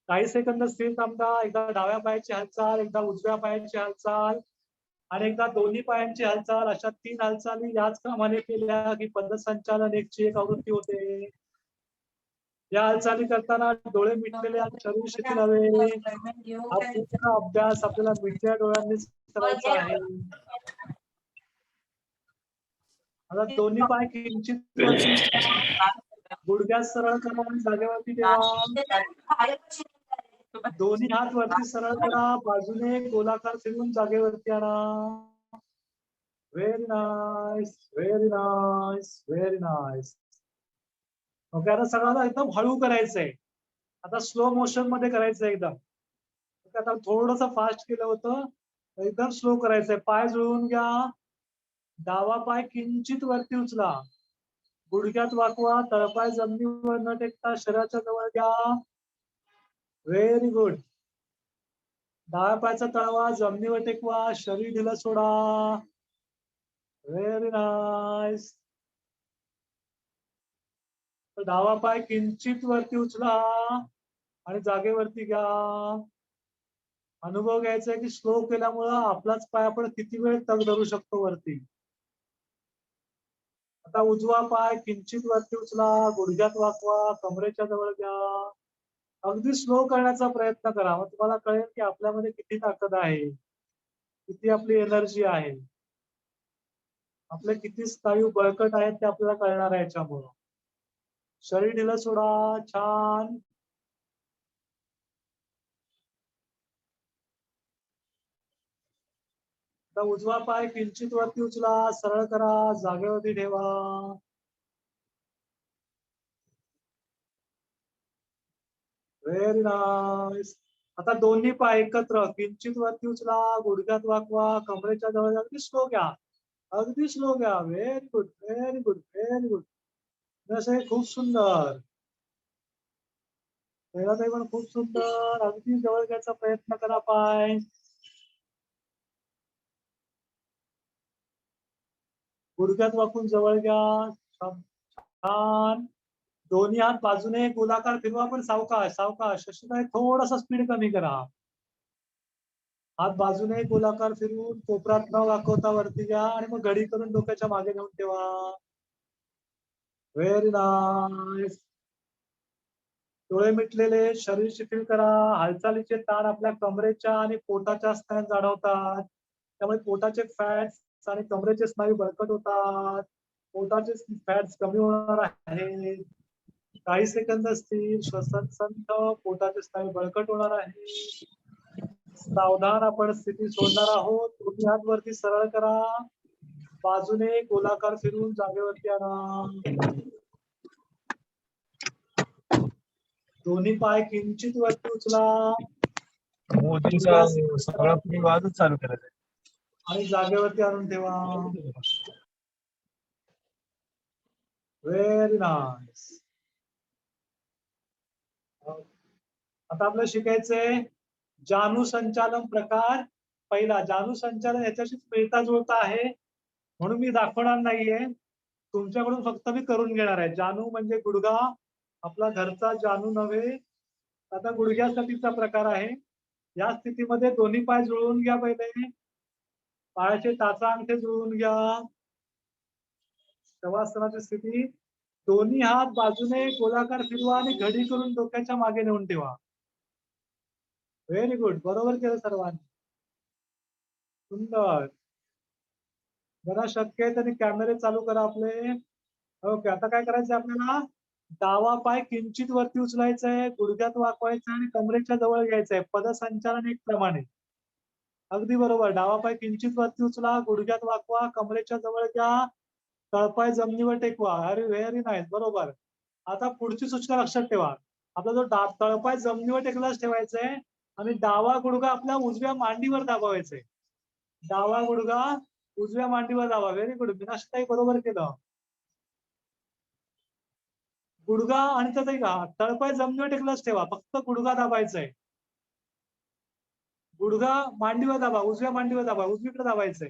काही सेकंद स्थिर थांबा. एकदा डाव्या पायाची हालचाल, एकदा उजव्या पायाची हालचाल आणि एकदा दोन्ही पायांची हालचाल. अशा 3 हालचाली याच क्रमाने केल्या की पदसंचालन 1ची 1 आवृत्ती होते. या हालचाली करताना डोळे मिटलेले आणि शरीर शिथिल हवे. हा पूर्ण अभ्यास आपल्याला मिटल्या डोळ्यांनीच करायचा आहे. आता दोन्ही पाय किंचित वरती, गुडघ्यात सरळ करा आणि जागेवरती ठेवा. दोन्ही हात वरती सरळ करा, बाजूने गोलाकार फिरून जागेवरती आणा. Very nice, very nice, very nice. Okay, आता सगळ्यांना एकदम हळू करायचंय. आता स्लो मोशन मध्ये करायचंय एकदम. आता थोडस फास्ट केलं होतं, एकदम स्लो करायचंय. पाय जुळवून घ्या, डावा पाय किंचित वरती उचला, गुडघ्यात वाकवा, तळपाय जमिनीवर न टेकता शरीराच्या जवळ घ्या. Very good. डाव्या पायाचा तळवा जमिनीवर टेकवा, शरीर ढिलं सोडा. Very nice. डावा पाय किंचित वरती उचला आणि जागेवरती घ्या. अनुभव घ्यायचा आहे की स्लो केल्यामुळं आपलाच पाय आपण किती वेळ तग धरू शकतो वरती. आता उजवा पाय किंचित वरती उचला, गुडघ्यात वाकवा, कमरेच्या जवळ घ्या. अगदी स्लो करण्याचा प्रयत्न करा, मग तुम्हाला कळेल की आपल्यामध्ये किती ताकद आहे, किती आपली एनर्जी आहे, आपले किती स्नायू बळकट आहेत ते आपल्याला कळणार आहे याच्यामुळं. शरीर ढिलं सोडा. छान. आता उजवा पाय किंचित वरती उचला, सरळ करा, जागेवरती ठेवा. Very nice. आता दोन्ही पाय एकत्र किंचित वरती उचला, गुडघ्यात वाकवा, कमरेच्या जवळ. अगदी स्लो घ्या, अगदी स्लो घ्या. Very good, very good, very good. जसे खूप सुंदर. पहिला पण खूप सुंदर. अगदी जवळ घ्यायचा प्रयत्न करा पाय. गुडघ्यात वाकून जवळ घ्या. छान. दोन्ही हात बाजूने गोलाकार फिरवा, पण सावकाश सावकाश. शशिकाय थोडासा स्पीड कमी करा. हात बाजूने गोलाकार फिरून कोपरात न वाकवता वरती घ्या आणि मग घडी करून डोक्याच्या मागे नेऊन ठेवा. Very nice. डोळे मिटलेले, शरीर शिथिल करा. हालचालीचे ताण आपल्या कमरेच्या आणि पोटाच्या स्नायूत जाणवतात, त्यामुळे पोटाचे फॅट्स आणि कमरेचे स्नायू बळकट होतात. पोटाचे फॅट्स कमी होणार आहेत. काही सेकंद स्थिर, श्वसन संथ, पोटाचे स्नायू बळकट होणार आहे. सावधान आपण स्थिती सोडणार आहोत. दोन्ही हात वरती सरळ करा, बाजूने गोलाकार फिरून जागेवरती आणा. दोन्ही पाय किंचित वरती उचला मोदींचा सगळा परिवारच चालू करायचा आणि जागेवरती आणून ठेवा. Very nice. आता आपल्याला शिकायचंय जानू संचालन प्रकार पहिला. जानू संचालन याच्याशीच मिळता जुळता आहे म्हणून मी दाखवणार नाहीये, तुमच्याकडून फक्त मी करून घेणार आहे. जानू म्हणजे गुडघा, आपला घरचा जानू नव्हे. आता गुडघ्यासाठीचा प्रकार आहे. या स्थितीमध्ये दोन्ही पाय जुळवून घ्या. पहिले पायाचे टाचा अंगठे जुळवून घ्या. शवासनाची स्थिती, दोन्ही हात बाजूने गोलाकार फिरवा आणि घडी करून डोक्याच्या मागे नेऊन ठेवा. व्हेरी गुड, बरोबर केलं सर्वांनी, सुंदर. जरा शक्य आहे तरी कॅमेरे चालू करा आपले. ओके, आता काय करायचंय आपल्याला, डावा पाय किंचित वरती उचलायचा आहे, गुडघ्यात वाकवायचा आणि कमरेच्या जवळ घ्यायचा आहे. पदसंचालन एक प्रमाणे. अगदी बरोबर. डावा पाय किंचित वरती उचला, गुडघ्यात वाकवा, कमरेच्या जवळ घ्या, तळपाय जमिनीवर टेकवा. अरे व्हेरी नाईस, बरोबर. आता पुढची सूचना लक्षात ठेवा. आपला जो तळपाय जमिनीवर टेकलाच ठेवायचा आहे आणि डावा गुडघा आपल्या उजव्या मांडीवर दाबावायचा आहे. डावा गुडघा उजव्या मांडीवर दाबा. व्हेरी गुड, मीनाक्षीताई बरोबर केलं. गुडघा आणि तळपाय जमिनीवर टेकलाच ठेवा, फक्त गुडघा दाबायचा आहे. गुडघा मांडीवर दाबा, उजव्या मांडीवर दाबा, उजवीकडे दाबायचंय.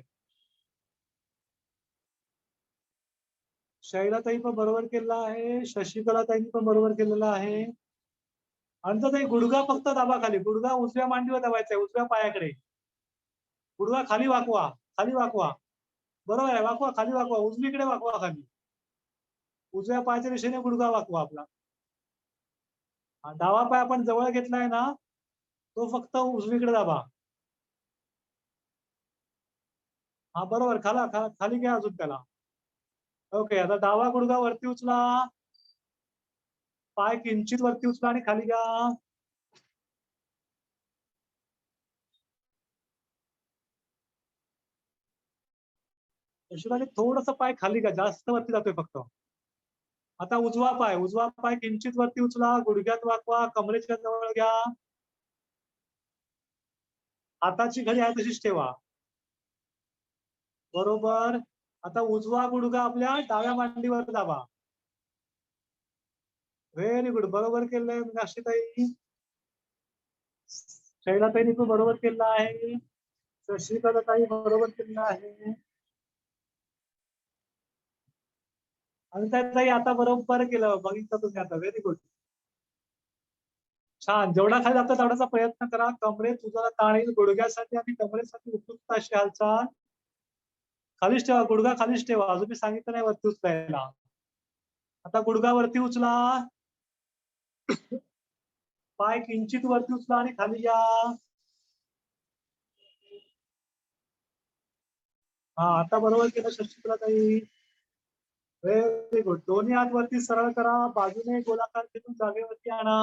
शैलाताई पण बरोबर केलेला आहे, शशिकलाताईंनी पण बरोबर केलेला आहे. आणि गुडघा फक्त दाबा खाली, गुडघा उजव्या मांडीवर दाबायचा आहे, उजव्या पायाकडे. गुडघा खाली वाकवा, खाली वाकवा. बरोबर आहे, वाकवा, खाली वाकवा, उजवीकडे वाकवा खाली. उजव्या पायाच्या दिशेने गुडघा वाकवा आपला. डावा पाय आपण जवळ घेतलाय ना, तो फक्त उजवीकडे दाबा. हा बरोबर, खाली घ्या अजून त्याला. ओके, आता डावा गुडघा वरती उचला, पाय किंचित वरती उचला आणि खाली घ्या. थोडस पाय खाली घ्या, जास्त वरती जातोय फक्त. आता उजवा पाय किंचित वरती उचला, गुडघ्यात वाकवा, कमरेच्या जवळ घ्या. हाताची घडी आहे तशीच ठेवा. बरोबर. आता उजवा गुडघा आपल्या डाव्या मांडीवर दाबा. व्हेरी गुड, बरोबर केलंय मीनाक्षीताई. शैलाताईंनी पण बरोबर केलं आहे, शशिकलाताई बरोबर केलं आहे. आणि ताई आता बरोबर केलं, बघितलं तुम्ही आता. व्हेरी गुड, छान. जेवढा खाली जातो तेवढाचा प्रयत्न करा. कमरेत तुझा ताण येईल, गुडघ्यासाठी आणि कमरेसाठी उपयुक्त अशी हालचाल. खालीच ठेवा, गुडघा खालीच ठेवा, अजून मी सांगितलं नाही वरती उचलायला. आता गुडघा वरती उचला, पाय किंचित वरती उचला आणि खाली घ्या. हा, आता बरोबर केलं शशिकलाताई. Very good. दोन्ही हात वरती सरळ करा, बाजूने गोलाकार फिरून जागेवरती आणा.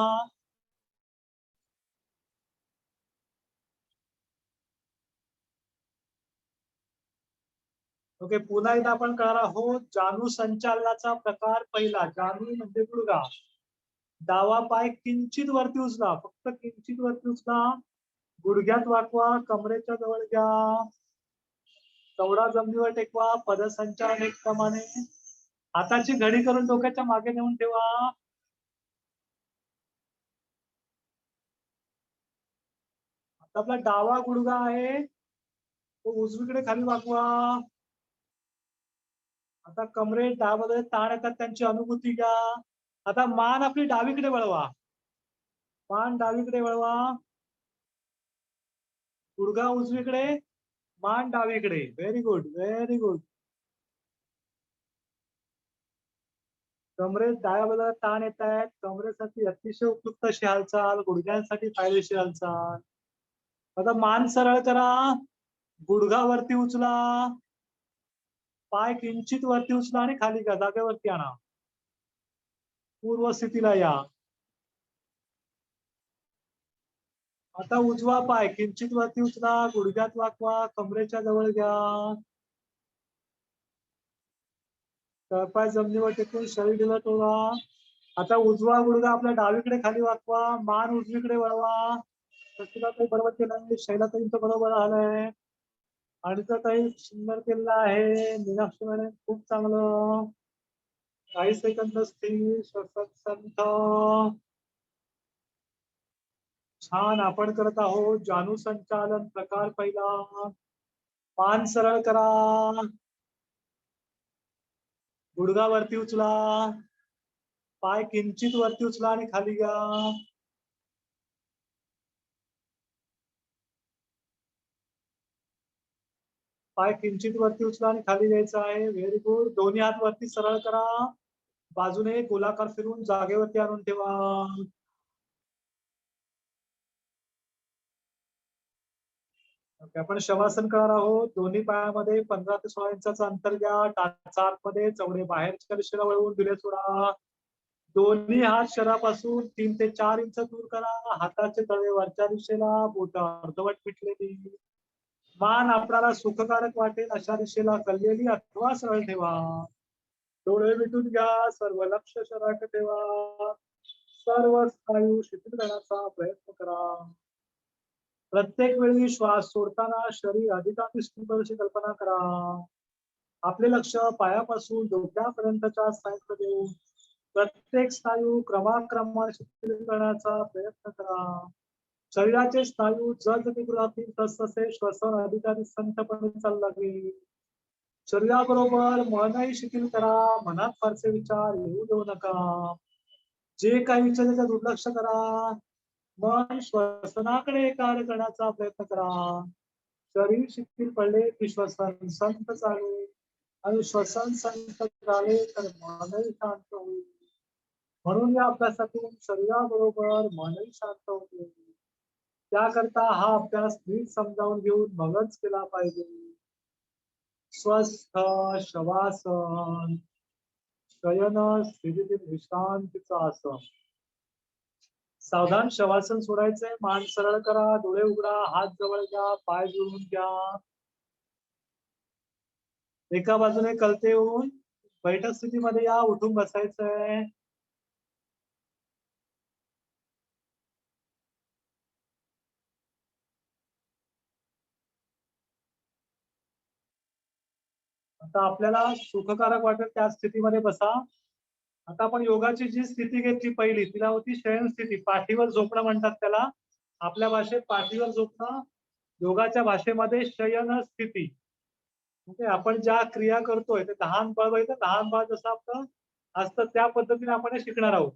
ओके, पुन्हा एकदा आपण करणार आहोत जानू संचालनाचा प्रकार पहिला. जानू म्हणजे गुडघा. डावा पाय किंचित वरती उचला, फक्त किंचित वरती उचला, गुडघ्यात वाकवा, कमरेच्या जवळ घ्या, चवडा जमिनीवर टेकवा. पदसंचालन एक प्रमाणे. हाताची घडी करून डोक्याच्या मागे नेऊन ठेवा. आता आपला डावा गुडघा आहे तो उजवीकडे खाली वाकवा. आता कमरेत डाव्या ताण येतात त्यांची अनुभूती घ्या. आता मान आपली डावीकडे वळवा, मान डावीकडे वळवा, गुडघा उजवीकडे, मान डावीकडे. Very good, very good. कमरेत डाव्या बाजूला ताण येत आहेत, कमरेसाठी अतिशय उपयुक्त अशी हालचाल, गुडघ्यांसाठी फायदेशीर हालचाल. आता मान सरळ करा, गुडघा वरती उचला, पाय किंचित वरती उचला आणि खाली घ्या, जागेवरती आणा. पूर्व स्थितीला या. आता उजवा पाय किंचित वरती उचला, गुडघ्यात वाकवा, कमरेच्या जवळ घ्या. तळपाय जमिनीवर टेकून शरीर ढिलं ठेवा. आता उजवा गुडघा आपल्या डावीकडे खाली वाकवा, मान उजवीकडे वळवा. सचिला काही बरोबर केलं नाही, शैलाताईंचं बरोबर आलंय. आणि तर काही सुंदर केलेलं आहे. मीनाक्षी मॅडम खूप चांगलं. काही सेकंद स्थिर, श्वसन संथ. छान आपण करत आहोत. जानू संचालन प्रकार पहिला. मान सरळ करा, गुडघा वरती उचला, पाय किंचित वरती उचला आणि खाली घ्या. पाय किंचित वरती उचला आणि खाली घ्यायचा आहे. Very good. दोन्ही हात वरती सरळ करा, बाजूने गोलाकार फिरून जागेवरती आणून ठेवा. आपण शवासन करणार आहोत. दोन्ही पायामध्ये 15 ते 16 इंचाचं अंतर घ्या. टाचा आतमध्ये, चवडे बाहेरच्या दिशेला वळवून दिले सोडा. दोन्ही हात शरीरापासून 3 ते 4 इंच दूर करा. हाताचे तळे वरच्या दिशेला, बोट अर्धवट पिटलेली. मान आपल्याला सुखकारक वाटेल अशा दिशेला कललेली अथवा सरळ ठेवा. डोळे मिटून घ्या, सर्व लक्ष शरीराकडे ठेवा. सर्व स्नायू शिथिल करण्याचा प्रयत्न करा. प्रत्येक वेळी श्वास सोडताना शरीर अधिकाधिक स्थूल अशी कल्पना करा. आपले लक्ष पायापासून डोक्यापर्यंतच्या स्नायूंकडे देऊन प्रत्येक स्नायू क्रमाक्रमाने शिथिल करण्याचा प्रयत्न करा. शरीराचे स्नायू जसजसे राहतील तसतसे श्वसन अधिकाधिक संथपणे चालू लागेल. शरीराबरोबर मनही शिथिल करा. मनात फारसे विचार येऊ देऊ नका. जे काही विचार त्याचा दुर्लक्ष करा. मन श्वसनाकडे एकाग्र करण्याचा प्रयत्न करा. शरीर शिथिल पडले की श्वसन संत चालेल आणि श्वसन संत झाले तर मनही शांत होईल. म्हणून या अभ्यासातून शरीराबरोबर मनही शांत होते. त्याकरता हा अभ्यास नीट समजावून घेऊन मगच केला पाहिजे. स्वस्थ शवासन, शयन स्थितीतील विश्रांतीचा आसन. सावधान शवासन सोडायचंय. मान सरळ करा, डोळे उघडा, हात जवळ घ्या, पाय जुळवून घ्या. एका बाजूने कलते होऊन बैठक स्थितीमध्ये या. उठून बसायचंय. आता आपल्याला सुखकारक वाटेल त्या स्थितीमध्ये बसा. आता आपण योगाची जी स्थिती घेतली पहिली तिला होती शयन स्थिती. पाठीवर झोपणं म्हणतात त्याला. आपल्या भाषेत पाठीवर झोपणं, योगाच्या भाषेमध्ये शयन स्थिती. ओके. आपण ज्या क्रिया करतोय ते लहान बाळ बघितलं, लहान बाळ जसं आपलं असतं त्या पद्धतीने आपण हे शिकणार आहोत.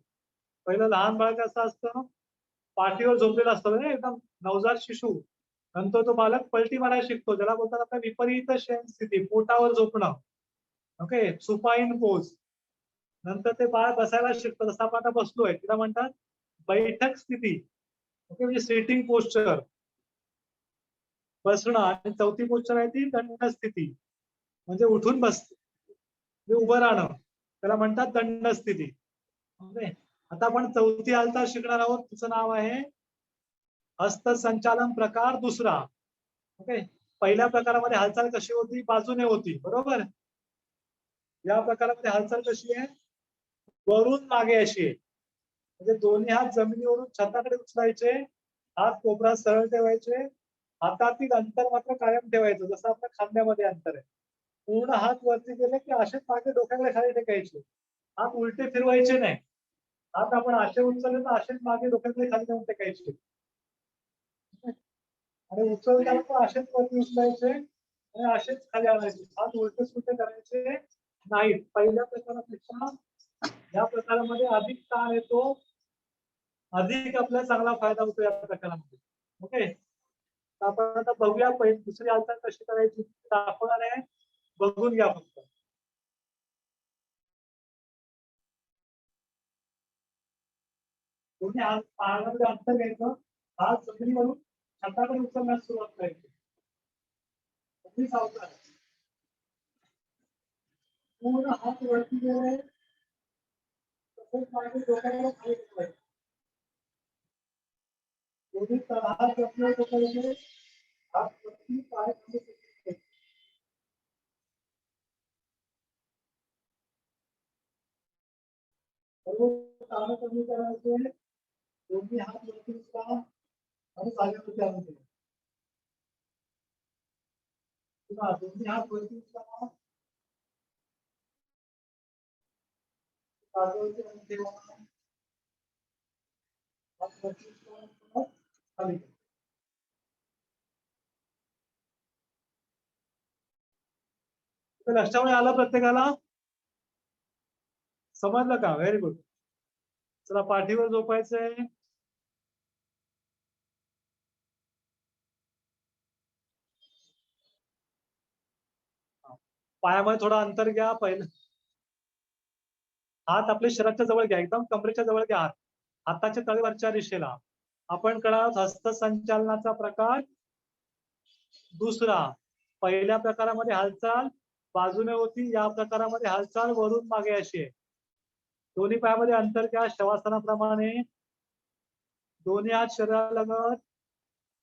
पहिलं लहान बाळ कसं असतं, पाठीवर झोपलेलं असतं म्हणजे एकदम नवजात शिशु. नंतर तो बालक पलटी मारायला शिकतो, ज्याला बोलतात आता विपरीत शयन स्थिती, पोटावर झोपणं. ओके. सुपाईन पोज. नंतर ते बाळ बसायला शिकतं, जसं आपण आता बसलोय तिला म्हणतात बैठक स्थिती. ओके. म्हणजे सिटिंग पोस्चर, बसणं. आणि चौथी पोस्चर आहे ती दंड स्थिती, म्हणजे उठून बसते, म्हणजे उभं राहणं, त्याला म्हणतात दंड स्थिती. ओके. आता आपण चौथी हालचाल शिकणार आहोत. तिचं नाव आहे हस्त संचालन प्रकार दुसरा. ओके. पहिल्या प्रकारामध्ये हालचाल कशी होती, बाजूने होती, बरोबर. या प्रकारामध्ये हालचाल कशी आहे, वरून मागे अशी आहे. म्हणजे दोन्ही हात जमिनीवरून छताकडे उचलायचे, हात कोपरा सरळ ठेवायचे, हातातील अंतर मात्र कायम ठेवायचं, जसं आपल्या खांद्यामध्ये अंतर आहे. पूर्ण हात वरती गेले की असेच मागे डोक्याकडे खाली टेकायचे. हात उलटे फिरवायचे नाही. हात आपण असे उचलले तर असेच मागे डोक्याकडे खाली जाऊन टेकायचे. आणि उचलताना पण असेच वरती उचलायचे आणि असेच खाली आणायचे. हात उलटे सुलटे करायचे नाहीत. पहिल्या प्रकारापेक्षा या प्रकारामध्ये अधिक ताण येतो, अधिक आपल्याला चांगला फायदा होतो या प्रकारामध्ये. ओके. आपण आता बघूया दुसरी हालचाल कशी करायची दाखवणार आहे, बघून घ्या फक्त. दोन्ही हात पायामध्ये अंतर घ्यायचं, हात जमिनीवरून छताकडे उचलण्यास सुरुवात करायची. सावकाश. पूर्ण हात वरती गेले तसेच मागे डोक्याकडे खाली ठेवायचं. दोन्ही हात आपल्या डोक्याकडे, हात वरती, पाय खाली ठेवायचे. सर्व ताण कमी करायचे. दोन्ही हात वरती उचला आणि जागेवरती आणून ठेवा. पुन्हा दोन्ही हात वरती उचला, जागेवरती आणून ठेवा. हात वरती उचला, पुन्हा खाली ठेवा. लक्षामध्ये आलं प्रत्येकाला? समजलं का? Very good. चला पाठीवर झोपायचंय. पायामध्ये थोडं अंतर घ्या. पहिलं हात आपले शरीराच्या जवळ घ्या, एकदम कमरेच्या जवळ घ्या. हात हाताच्या तळवरच्या दिशेला. आपण करणार हस्तसंचालनाचा प्रकार दुसरा. पहिल्या प्रकारामध्ये हालचाल बाजूने होती, या प्रकारामध्ये हालचाल वरून मागे अशी आहे. दोन्ही पायामध्ये अंतर घ्या शवासनाप्रमाणे. दोन्ही हात शरीरालगत.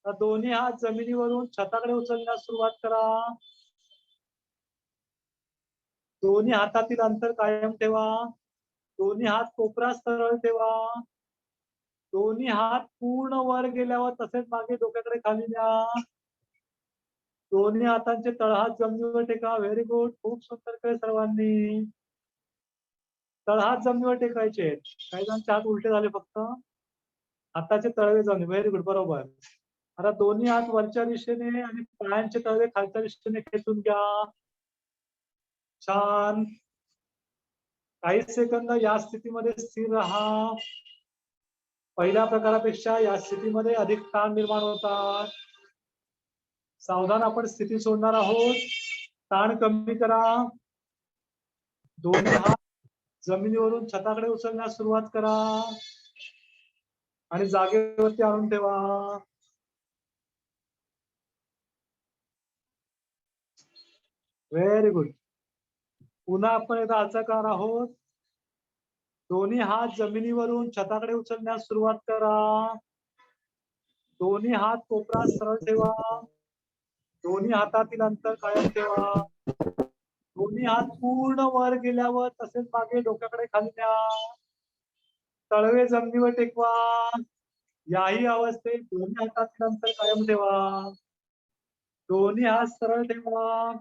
दोन्ही हात जमिनीवरून छताकडे उचलण्यास सुरुवात करा. दोन्ही हातातील अंतर कायम ठेवा. दोन्ही हात कोपरात सरळ ठेवा. दोन्ही हात पूर्ण वर गेल्यावर तसेच मागे डोक्याकडे खाली न्या. दोन्ही हातांचे तळहात जमिनीवर टेका. Very good. खूप सुंदर केलं सर्वांनी. तळहात जमिनीवर टेकायचे. काही जणांचे हात उलटे झाले फक्त. हाताचे तळवे जमिनी. Very good. बरोबर. आता दोन्ही हात वरच्या दिशेने आणि पायांचे तळवे खालच्या दिशेने खेचून घ्या. छान. काही सेकंद या स्थितीमध्ये स्थिर राहा. पहिल्या प्रकारापेक्षा या स्थितीमध्ये अधिक ताण निर्माण होतात. सावधान, आपण स्थिती सोडणार आहोत. ताण कमी करा. दोन्ही हात जमिनीवरून छताकडे उचलण्यास सुरुवात करा आणि जागेवरती आणून ठेवा. Very good. पुन्हा आपण एकदा हालचाल करणार आहोत. दोन्ही हात जमिनीवरून छताकडे उचलण्यास सुरुवात करा. दोन्ही हात कोपरात सरळ ठेवा. दोन्ही हातातील अंतर कायम ठेवा. दोन्ही हात पूर्ण वर गेल्यावर तसेच मागे डोक्याकडे खाली न्या. तळवे जमिनीवर टेकवा. याही अवस्थेत दोन्ही हातातील अंतर कायम ठेवा. दोन्ही हात सरळ ठेवा.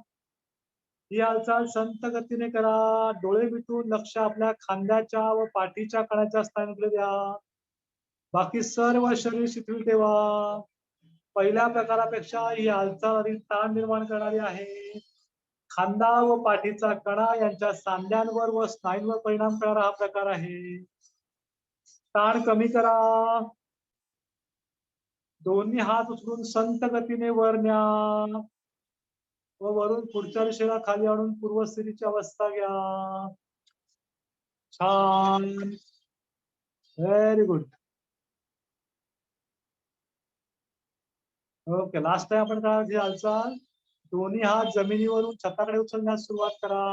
ही हालचाल संत गतीने करा. डोळे मिटून लक्ष आपल्या खांद्याच्या व पाठीच्या कण्याच्या स्थानाकडे द्या. बाकी सर्व शरीर शिथिल ठेवा. पहिल्या प्रकारापेक्षा ही हालचाल अधिक ताण निर्माण करणारी आहे. खांदा व पाठीचा कणा यांच्या सांध्यांवर व स्नायूंवर परिणाम करणारा हा प्रकार आहे. ताण कमी करा. दोन्ही हात उचलून संत गतीने वर न्या व वरून पुढच्या दिशेला खाली आणून पूर्वस्थितीची अवस्था घ्या. छान. Very good. Okay. Last time आपण काय हालचाल. दोन्ही हात जमिनीवरून छताकडे उचलण्यास सुरुवात करा.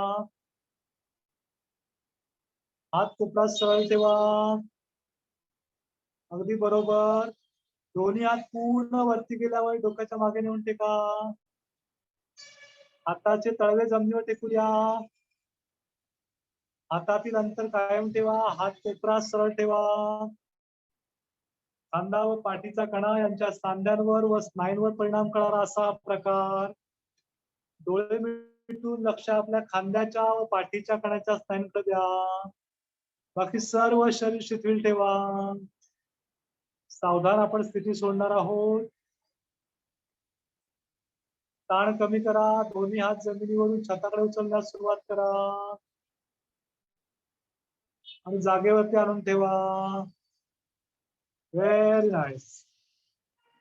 हात कोपरात सरळ ठेवा. अगदी बरोबर. दोन्ही हात पूर्ण वरती गेल्यावर डोक्याच्या मागे नेऊन टेका. हाताचे तळवे जमिनीवर टेकू द्या. हातातील अंतर कायम ठेवा. हात कोपरात सरळ ठेवा. खांदा व पाठीचा कणा यांच्या सांध्यांवर व स्नायूंवर परिणाम करणारा असा प्रकार. डोळे मिटून लक्ष आपल्या खांद्याच्या व पाठीच्या कणाच्या स्नायूंकडे द्या. बाकी सर्व शरीर शिथिल ठेवा. सावधान, आपण स्थिती सोडणार आहोत. ताण कमी करा. दोन्ही हात जमिनीवरून छताकडे उचलण्यास सुरुवात करा आणि जागेवरती आणून ठेवा. Very nice.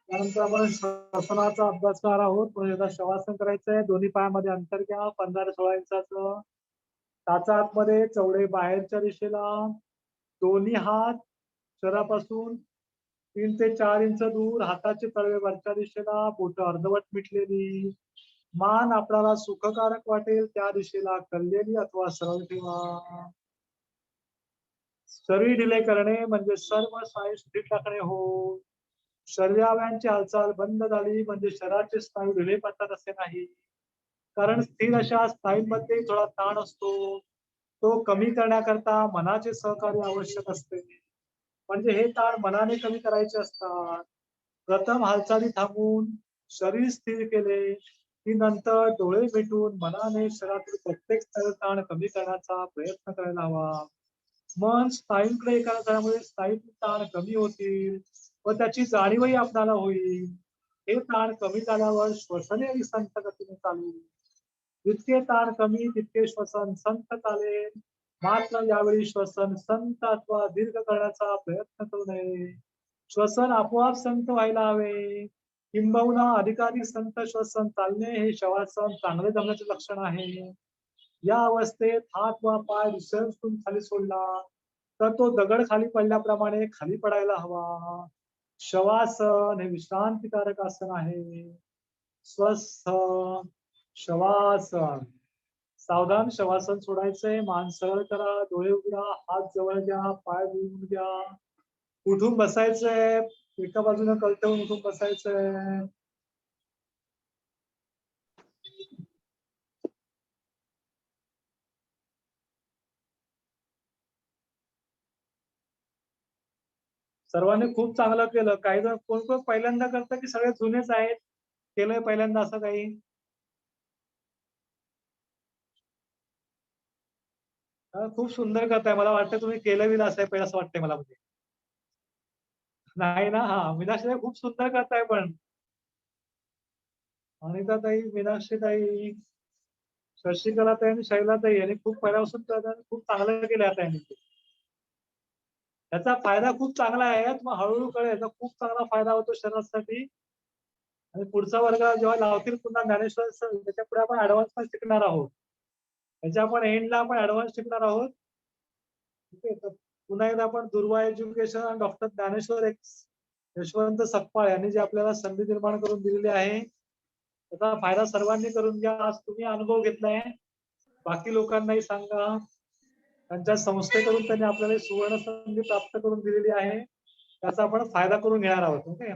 त्यानंतर आपण श्वसनाचा अभ्यास करणार आहोत. एकदा शवासन करायचंय. दोन्ही पायामध्ये अंतर घ्या 15 ते 16 इंचाचं. टाचा आतमध्ये, चवडे बाहेरच्या दिशेला. दोन्ही हात शरीरापासून 3 ते 4 इंच दूर. हाताचे तळवे वरच्या दिशेला. बोट अर्धवट मिटलेली. मान आपल्याला सुखकारक वाटेल त्या दिशेला कललेली अथवा सरळ ठेवा. शरीर ढिले करणे म्हणजे सर्व स्नायू स्थिर टाकणे हो. शरीरावयांची हालचाल बंद झाली म्हणजे शरीराचे स्नायू ढिले पडतात असे नाही. कारण स्थिर अशा स्नायूंमध्ये थोडा ताण असतो, तो कमी करण्याकरता मनाचे सहकार्य आवश्यक असते. म्हणजे हे ताण मनाने कमी करायचे असतात. प्रथम हालचाली थांबवून शरीर स्थिर केले की नंतर डोळे मिटून मनाने शरीरातील प्रत्येक स्नायू ताण कमी करण्याचा प्रयत्न करायला हवा. मन स्नायूंकडे एका त्यामुळे स्नायूचे ताण कमी होतील व त्याची जाणीवही आपल्याला होईल. हे ताण कमी झाल्यावर श्वसनही संथ गतीने चालू. जितके ताण कमी तितके श्वसन संथ चालेल. मात्र यावेळी श्वसन संथ अथवा दीर्घ करण्याचा प्रयत्न करू नये. श्वसन आपोआप संथ व्हायला हवे. किंबहुना अधिकाधिक संथ श्वसन चालणे हे शवासन चांगले जमण्याचे लक्षण आहे. या अवस्थेत हात वा पाय विसरून खाली सोडला तर तो दगड खाली पडल्याप्रमाणे खाली पडायला हवा. शवासन हे विश्रांतीकारक आसन आहे. स्वस्थ शवासन. सावधान शवासन सोडायचंय. मान सरळ करा, डोळे उघडा, हात जवळ घ्या, पाय दुरून घ्या. उठून बसायचंय. एका बाजूने कलटवून उठून बसायचंय. सर्वांनी खूप चांगलं केलं. काही जण कोण कोण पहिल्यांदा करतं की सगळे जुनेच आहेत, केलंय पहिल्यांदा असं काही? खूप सुंदर करताय. मला वाटतं तुम्ही केलं विल असं पहिलं असं वाटतंय मला. म्हणजे नाही ना. हा मीनाक्षी खूप सुंदर करताय. पण अनिता ताई, मीनाक्षी ताई, शशिकला ताई आणि शैला ताई यांनी खूप पहिल्यापासून खूप चांगलं केलं आता यांनी. याचा फायदा खूप चांगला आहे. मग हळूहळू कळेल याचा खूप चांगला फायदा होतो शरीरासाठी. आणि पुढचा वर्ग जेव्हा लावतील पुन्हा ज्ञानेश्वर सर त्याच्या पुढे आपण ऍडव्हान्स पण शिकणार आहोत. त्याच्या आपण एंडला आपण ऍडव्हान्स शिकणार आहोत. ठीक आहे. तर पुन्हा एकदा आपण दुर्वा एज्युकेशन आणि डॉक्टर ज्ञानेश्वर यशवंत सकपाळ यांनी जे आपल्याला संधी निर्माण करून दिलेली आहे त्याचा फायदा सर्वांनी करून घ्या. आज तुम्ही अनुभव घेतलाय, बाकी लोकांनाही सांगा. त्यांच्या संस्थेकडून त्यांनी आपल्याला सुवर्ण संधी प्राप्त करून दिलेली आहे, त्याचा आपण फायदा करून घेणार आहोत. ओके.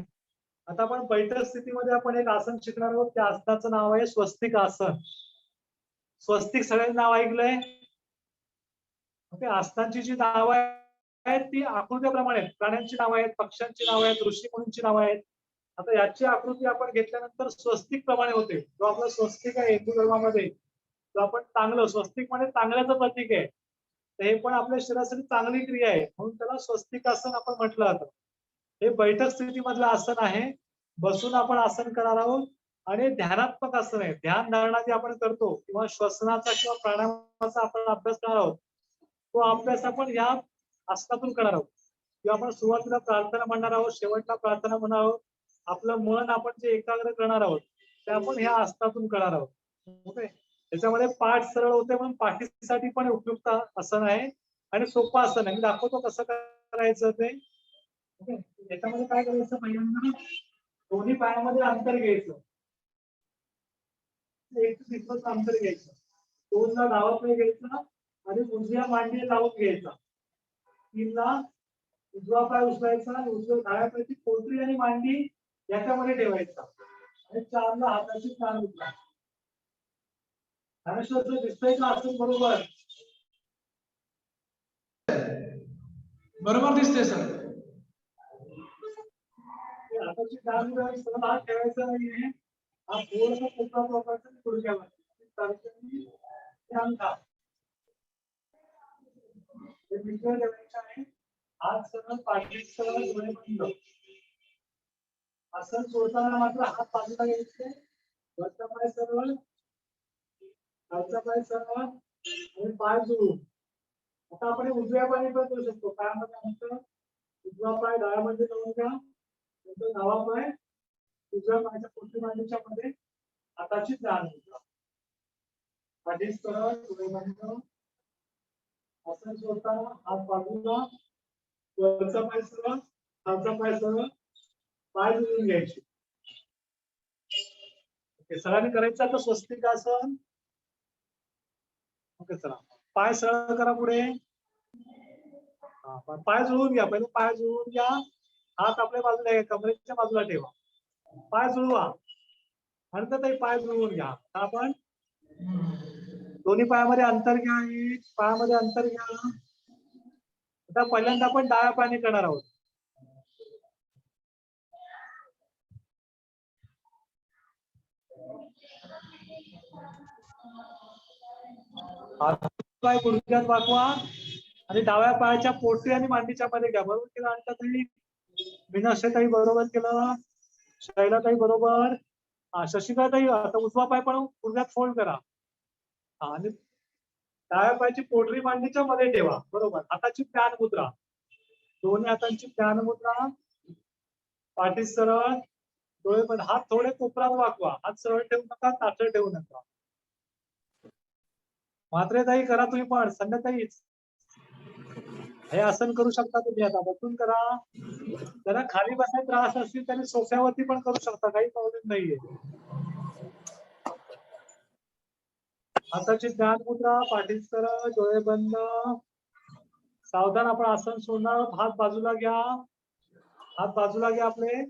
आता आपण बैठक स्थितीमध्ये आपण एक आसन शिकणार आहोत. त्या आसनाचं नाव आहे स्वस्तिक आसन. स्वस्तिक सगळ्यांनी नाव ऐकलंय? ओके. आसनांची जी नाव आहेत ती आकृत्याप्रमाणे आहेत. प्राण्यांची नाव आहेत, पक्ष्यांची नाव आहेत, ऋषी मुनींची नाव आहेत. आता याची आकृती आपण घेतल्यानंतर स्वस्तिक प्रमाणे होते. जो आपला स्वस्तिक आहे हिंदू धर्मामध्ये, जो आपण चांगलं, स्वस्तिक म्हणजे चांगल्याचं प्रतीक आहे. तर हे पण आपल्या शरीरासाठी चांगली क्रिया आहे, म्हणून त्याला स्वस्तिक आसन आपण म्हटलं जातं. हे बैठक स्थितीमधलं आसन आहे. बसून आपण आसन करणार आहोत. आणि ध्यानात्मक आसन आहे. ध्यान धारणा जे आपण करतो किंवा श्वसनाचा किंवा प्राणायामाचा आपण अभ्यास करणार आहोत, तो अभ्यास आपण या आसनातून करणार आहोत. किंवा आपण सुरुवातीला प्रार्थना म्हणणार आहोत, शेवटला प्रार्थना म्हणणार आहोत. आपलं मन आपण जे एकाग्र करणार आहोत ते आपण ह्या आसनातून करणार आहोत. ओके. त्याच्यामध्ये पाठ सरळ होते म्हणून पाठीसाठी पण उपयुक्त आसन आहे आणि सोपं आसन आहे. मी दाखवतो कसं करायचं ते. ओके. याच्यामध्ये काय करायचं, पहिल्यांदा दोन्ही पायामध्ये अंतर घ्यायचं. एक तिथं अंतर घ्यायचं. दोनला डावा पाय घ्यायचा आणि उजव्या मांडी लावून घ्यायचा. तीनला उजवा पाय उचलायचा आणि उजव्या डाव्या पायाची पोटरी आणि मांडी याच्यामध्ये ठेवायचा. आणि चारला हाताची कान उचला. ज्ञानेश्वरचं दिसतंय का आसन बरोबर? बरोबर दिसतंय सर. हाताची कान सरळ हात ठेवायचा नाहीये. हा थोडासा कोपरा वापरायचा गुडघ्यावर. हे मित्र ठेवायचं आहे. हात सरळ, पाठी सरळ, डोळे बंद. आसन सोडताना मात्र हात बाजूला घ्यायचे. वरचा पाय सरळ, खालचा पाय सरळ आणि पाय जोडून. आता आपण उजव्या पायाने पण करू शकतो. पायामध्ये अंतर, उजवा पाय डाव्यामध्ये लावून घ्या. नंतर डावा पाय उजव्या पायाच्या पोटरी मांडीच्या मध्ये हाताची जाण घ्या. पाठी सरळ, डोळे बंद. आसन सोडताना हात बाजूला, वरचा पाय सरळ, खालचा पाय सरळ, पाय जोडून घ्यायचे. ओके. सगळ्यांनी करायचं आता स्वस्तिक आसन. ओके. चला पाय सरळ करा पुढे. पाय जुळवून घ्या, पहिले पाय जुळवून घ्या. हात आपल्या बाजूला आहे, कमरेच्या बाजूला ठेवा. पाय जुळवा. नंतर पाय जुळवून घ्या. आपण दोन्ही पायामध्ये अंतर घ्या, एक पायामध्ये अंतर घ्या. आता पहिल्यांदा आपण डाव्या पायाने करणार आहोत. पाय गुडघ्यात वाकवा आणि डाव्या पायाच्या पोटी आणि मांडीच्या मध्ये घ्या. बरोबर केलं अंताताई? मीनाक्षताई बरोबर केलं. शैलाताई बरोबर. शशिकाताई आता उजवा पाय पण गुडघ्यात फोल्ड करा आणि डाव्या पायाची पोटरी मांडीच्या मध्ये ठेवा. बरोबर. हाताची प्यान मुद्रा, दोन्ही हातांची प्यान मुद्रा. पाठी सरळ, डोळे पण. हात थोडे कोपरात वाकवा. हात सरळ ठेवू नका, ताठर ठेवू नका. म्हात्रेताई करा तुम्ही पण. संध्याताई हे आसन करू शकता तुम्ही. आता बसून करा. जरा खाली बसायला त्रास असतील तरी सोफ्यावरती पण करू शकता, काही प्रॉब्लेम नाहीये. हाताची ध्यान मुद्रा, पाठी सरळ, डोळे बंद. सावधान आपण आसन सोडणार. हात बाजूला घ्या. हात बाजूला घ्या आपले.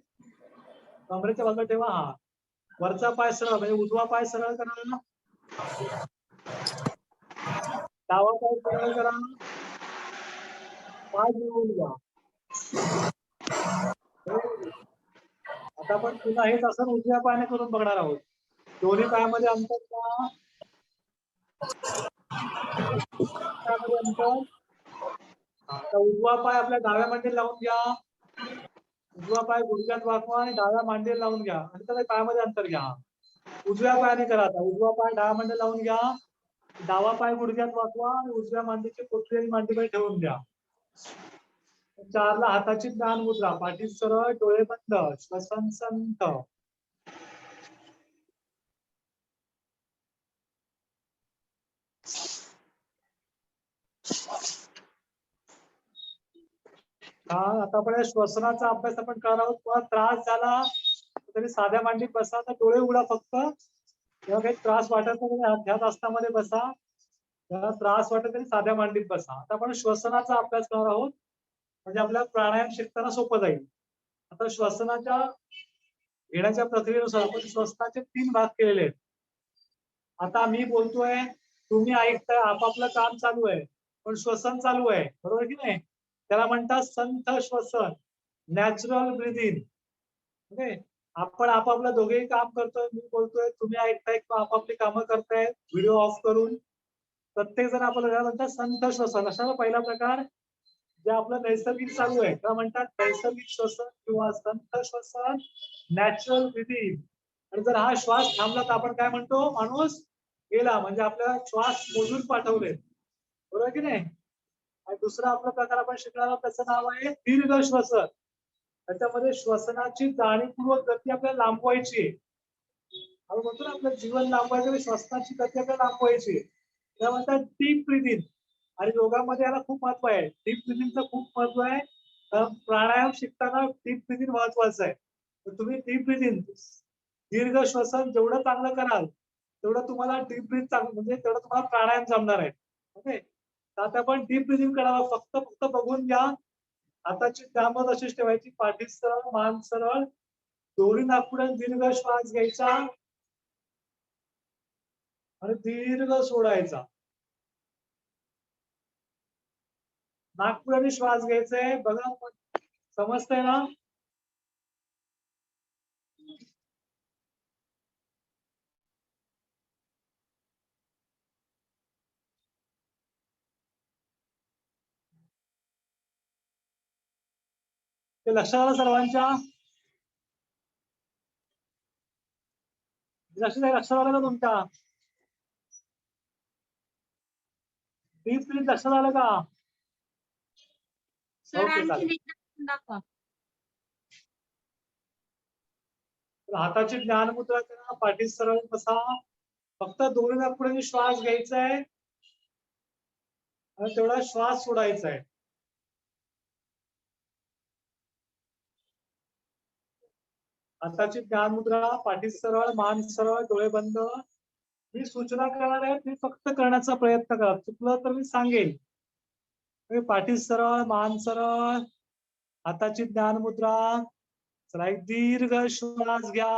कमरेच्या बाजूला ठेवा. हा वरचा पाय सरळ, म्हणजे उजवा पाय सरळ करा. डावा पाय सरळ करा. पाय जुळवून घ्या. आता आपण पुन्हा हेच आसन उजव्या पायाने करून बघणार आहोत. दोन्ही पायामध्ये अंतर घ्या. अंतर. आता उजवा पाय आपल्या डाव्या मांडीला लावून घ्या. उजवा पाय गुडघ्यात वाकवा आणि डाव्या मांडीला लावून घ्या. आणि त्याला पायामध्ये अंतर घ्या. उजव्या पायाने करा. आता उजवा पाय डाव्या मांडीला लावून घ्या. डावा पाय गुडघ्यात वाकवा आणि उजव्या मांडीची पोटरी आणि मांडीमध्ये ठेवून द्या. 4 ला हाताची ध्यान मुद्रा, पाठी सरळ, डोळे बंद, श्वसन संथ. आता आपण श्वसनाचा अभ्यास आपण करणार आहोत. तुम्हाला त्रास झाला तरी साध्या मांडीत बसा. तर डोळे उघडा फक्त. तेव्हा काही त्रास वाटत नाही, ध्यान आसनामध्ये बसा. तेव्हा त्रास वाटत तरी साध्या मांडीत बसा. आता आपण श्वसनाचा अभ्यास करणार आहोत, म्हणजे आपल्याला प्राणायाम शिकताना सोपं जाईल. आता श्वसनाच्या घेण्याच्या प्रक्रियेनुसार आपण श्वसनाचे 3 भाग केलेले आहेत. आता मी बोलतोय, तुम्ही ऐकताय, आपापलं काम चालू आहे, पण श्वसन चालू आहे. बरोबर की नाही? त्याला म्हणतात संथ श्वसन, नॅचरल ब्रीदिंग. ओके. आपण आपापलं दोघेही काम करतोय. मी बोलतोय, तुम्ही ऐकताय किंवा आपापली कामं करताय व्हिडिओ ऑफ करून. प्रत्येक जण आपल्याला म्हणतात संथ श्वसन. अशा पहिला प्रकार जे आपलं नैसर्गिक चालू आहे त्याला म्हणतात नैसर्गिक श्वसन किंवा संथ श्वसन, नॅचरल ब्रीदिंग. आणि जर हा श्वास थांबला तर आपण काय म्हणतो? माणूस गेला, म्हणजे आपल्याला श्वास मोजून पाठवले. बरोबर की नाही? आणि दुसरा आपला प्रकार आपण शिकणार आहोत, त्याचं नाव आहे दीर्घ श्वसन. त्याच्यामध्ये श्वसनाची जाणीवपूर्वक गती आपल्याला लांबवायची आहे. आपण म्हणतो ना आपलं जीवन लांबवायचं, श्वसनाची गती आपल्याला लांबवायची. त्या म्हणतात डीप ब्रीदिंग. आणि योगामध्ये याला खूप महत्व आहे. डीप ब्रीदिंगचं खूप महत्व आहे. प्राणायाम शिकताना डीप ब्रीदिंग महत्वाचं आहे. तर तुम्ही डीप ब्रीदिंग, दीर्घ श्वसन जेवढं चांगलं कराल तेवढं तुम्हाला डीप ब्रीथ चांगलं, म्हणजे तेवढं तुम्हाला प्राणायाम जमणार आहे. ओके. तर आता आपण डीप ब्रीदिंग करावं. फक्त बघून घ्या. हाताची जांभळ अशीच ठेवायची, पाठी सरळ, मान सरळ, दोन्ही नाकपुड्यात दीर्घ श्वास घ्यायचा आणि दीर्घ सोडायचा. नागपुराने श्वास घ्यायचाय. बघा, समजतंय ना? ते लक्षात आलं सर्वांच्या? लक्षात आलं का तुमच्या? डीप ब्रीथ लक्षात आलं का? हाताची ज्ञान मुद्रा करा, पाठी सरळ बसा. फक्त दोन्ही नाकपुड्यांनी श्वास घ्यायचा आहे आणि तेवढा श्वास सोडायचा आहे. हाताची ज्ञान मुद्रा, पाठी सरळ, मान सरळ, डोळे बंद. मी सूचना करणार आहे, मी फक्त करण्याचा प्रयत्न करा. चुकलं तर मी सांगेन. पाठी सरळ, मान सरळ, हाताची ज्ञान मुद्रा. चला एक दीर्घ श्वास घ्या,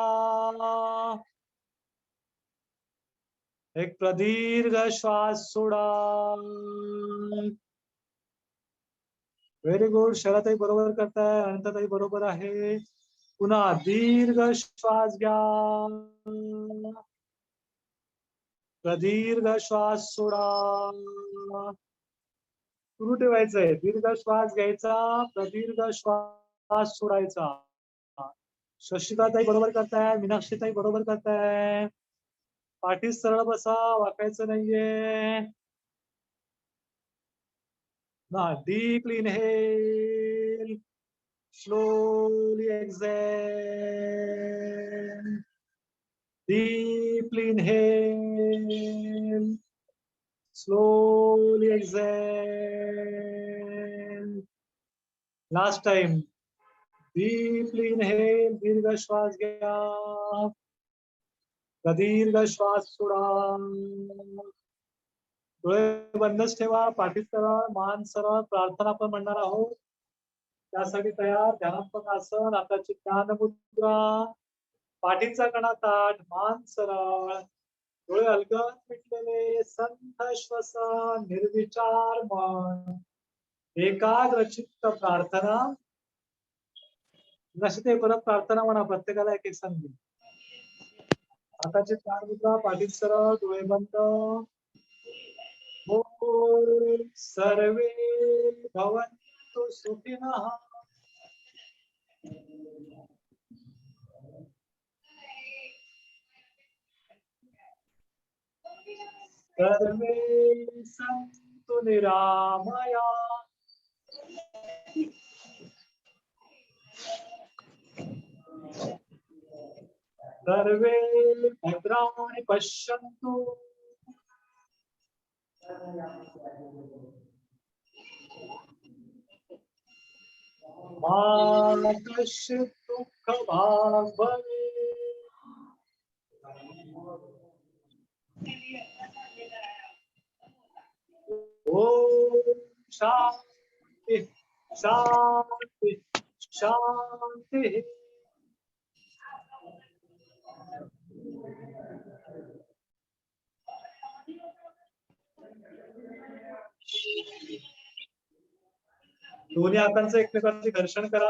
एक प्रदीर्घ श्वास सोडा. Very good. शरताई बरोबर करताय, अनंताताई बरोबर आहे. पुन्हा दीर्घ श्वास घ्या, प्रदीर्घ श्वास सोडा. सुरू ठेवायचंय. दीर्घ श्वास घ्यायचा, प्रदीर्घ श्वास सोडायचा. शशिकाताई बरोबर करताय, मीनाक्षीताई बरोबर करताय. पाठी सरळ बसा, वाकायचं नाहीये. ना deeply inhale, slowly exhale, deeply inhale, slowly exhale. Last time. Deeply inhale, दीर्घ श्वास घ्या, प्रदीर्घ श्वास सोडा. डोळे बंदच ठेवा, पाठी सरळ, मान सरळ. प्रार्थना आपण म्हणणार आहोत, त्यासाठी तयार. ध्यानात्मक आसन, हाताची ज्ञान मुद्रा, पाठीचा कणा ताठ, मान सरळ, डोळे अलगद मिटलेले, संथ श्वसन, निर्विचार मन, एकाग्र चित्त प्रार्थना. जशी ते परत प्रार्थना म्हणा, प्रत्येकाला एक एक संधी. हाताची ज्ञान मुद्रा, पाठी सरळ, डोळे बंद. ओम सर्वे भवन्तु सुखिनः. सर्वे सन्तु निरामया. सर्वे भद्राणि पश्यन्तु. मा कश्चित् दुःखभाग् भवेत्. ओम शांति शांति शांति. दोन्ही हातांचं एकमेकांचे घर्षण करा.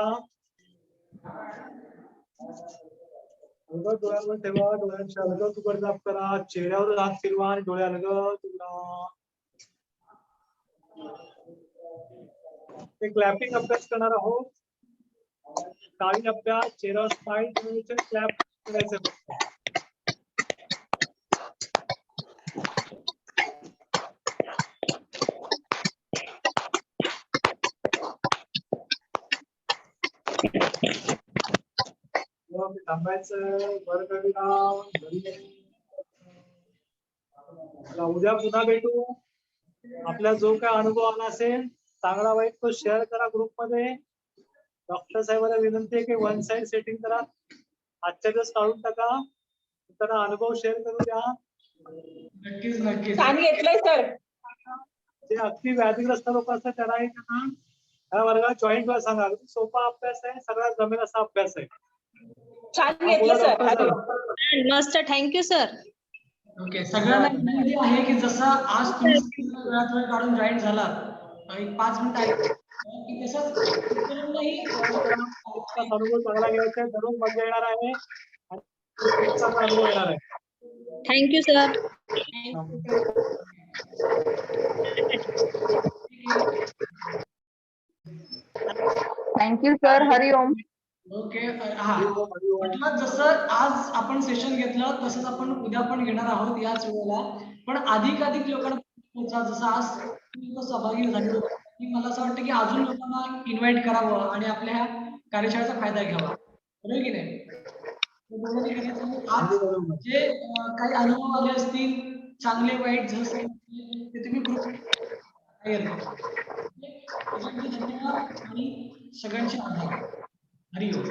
अलगद डोळ्यावर ठेवा, डोळ्यांची अलगद उघडझाप करा. चेहऱ्यावर हात फिरवा आणि डोळे अलगद उघडा. एक क्लॅपिंग अभ्यास करणार आहोत. टाळी अभ्यास, चेहरा स्माइल करायचे, क्लॅप करायचे. थांबायचं, वर्ग विराम. उद्या पुन्हा भेटू. आपला जो काय अनुभव आला असेल, चांगला वाईट, तो शेअर करा ग्रुपमध्ये. डॉक्टर साहेबांना विनंती आहे की वन साइड सेटिंग करा. आजच्या दिवस काढून टाका, त्यांना अनुभव शेअर करू द्या. नक्कीच नक्कीच. छान घेतलंय सर. जे अगदी व्याधीग्रस्त लोक असतात त्यांनाही त्यांना या वर्गात जॉईन व्हायला सांगा. अगदी सोपा अभ्यास आहे, सगळ्यात जमेल असा अभ्यास आहे. छान घेतलं सर. मस्त. Thank you sir. ओके. सगळ्यांना विनंती आहे की जसं आज तुम्ही वेळात वेळ काढून जॉईन झालात, एक 5 मिनिटं ऐका की तसंच इतरांनाही अनुभव चांगला घ्यायचा आहे. दररोज मजा येणार आहे आणि चांगला अनुभव येणार आहे. Thank you sir. Thank you sir. हरिओम. ओके. हा, म्हटलं जसं आज आपण सेशन घेतलं तसंच आपण उद्या पण घेणार आहोत याच वेळेला. पण अधिकाधिक लोकांना पोहोचा. जसं आज लोक सहभागी झाले, मला असं वाटतं की अजून लोकांना इन्व्हाइट करावं आणि आपल्या ह्या कार्यशाळेचा फायदा घ्यावा. बरोबर की नाही? आज जे काही अनुभव आले असतील, चांगले वाईट जसं ते तुम्ही ग्रुप धन्यवाद आणि सगळ्यांचे आभार. हरिओम.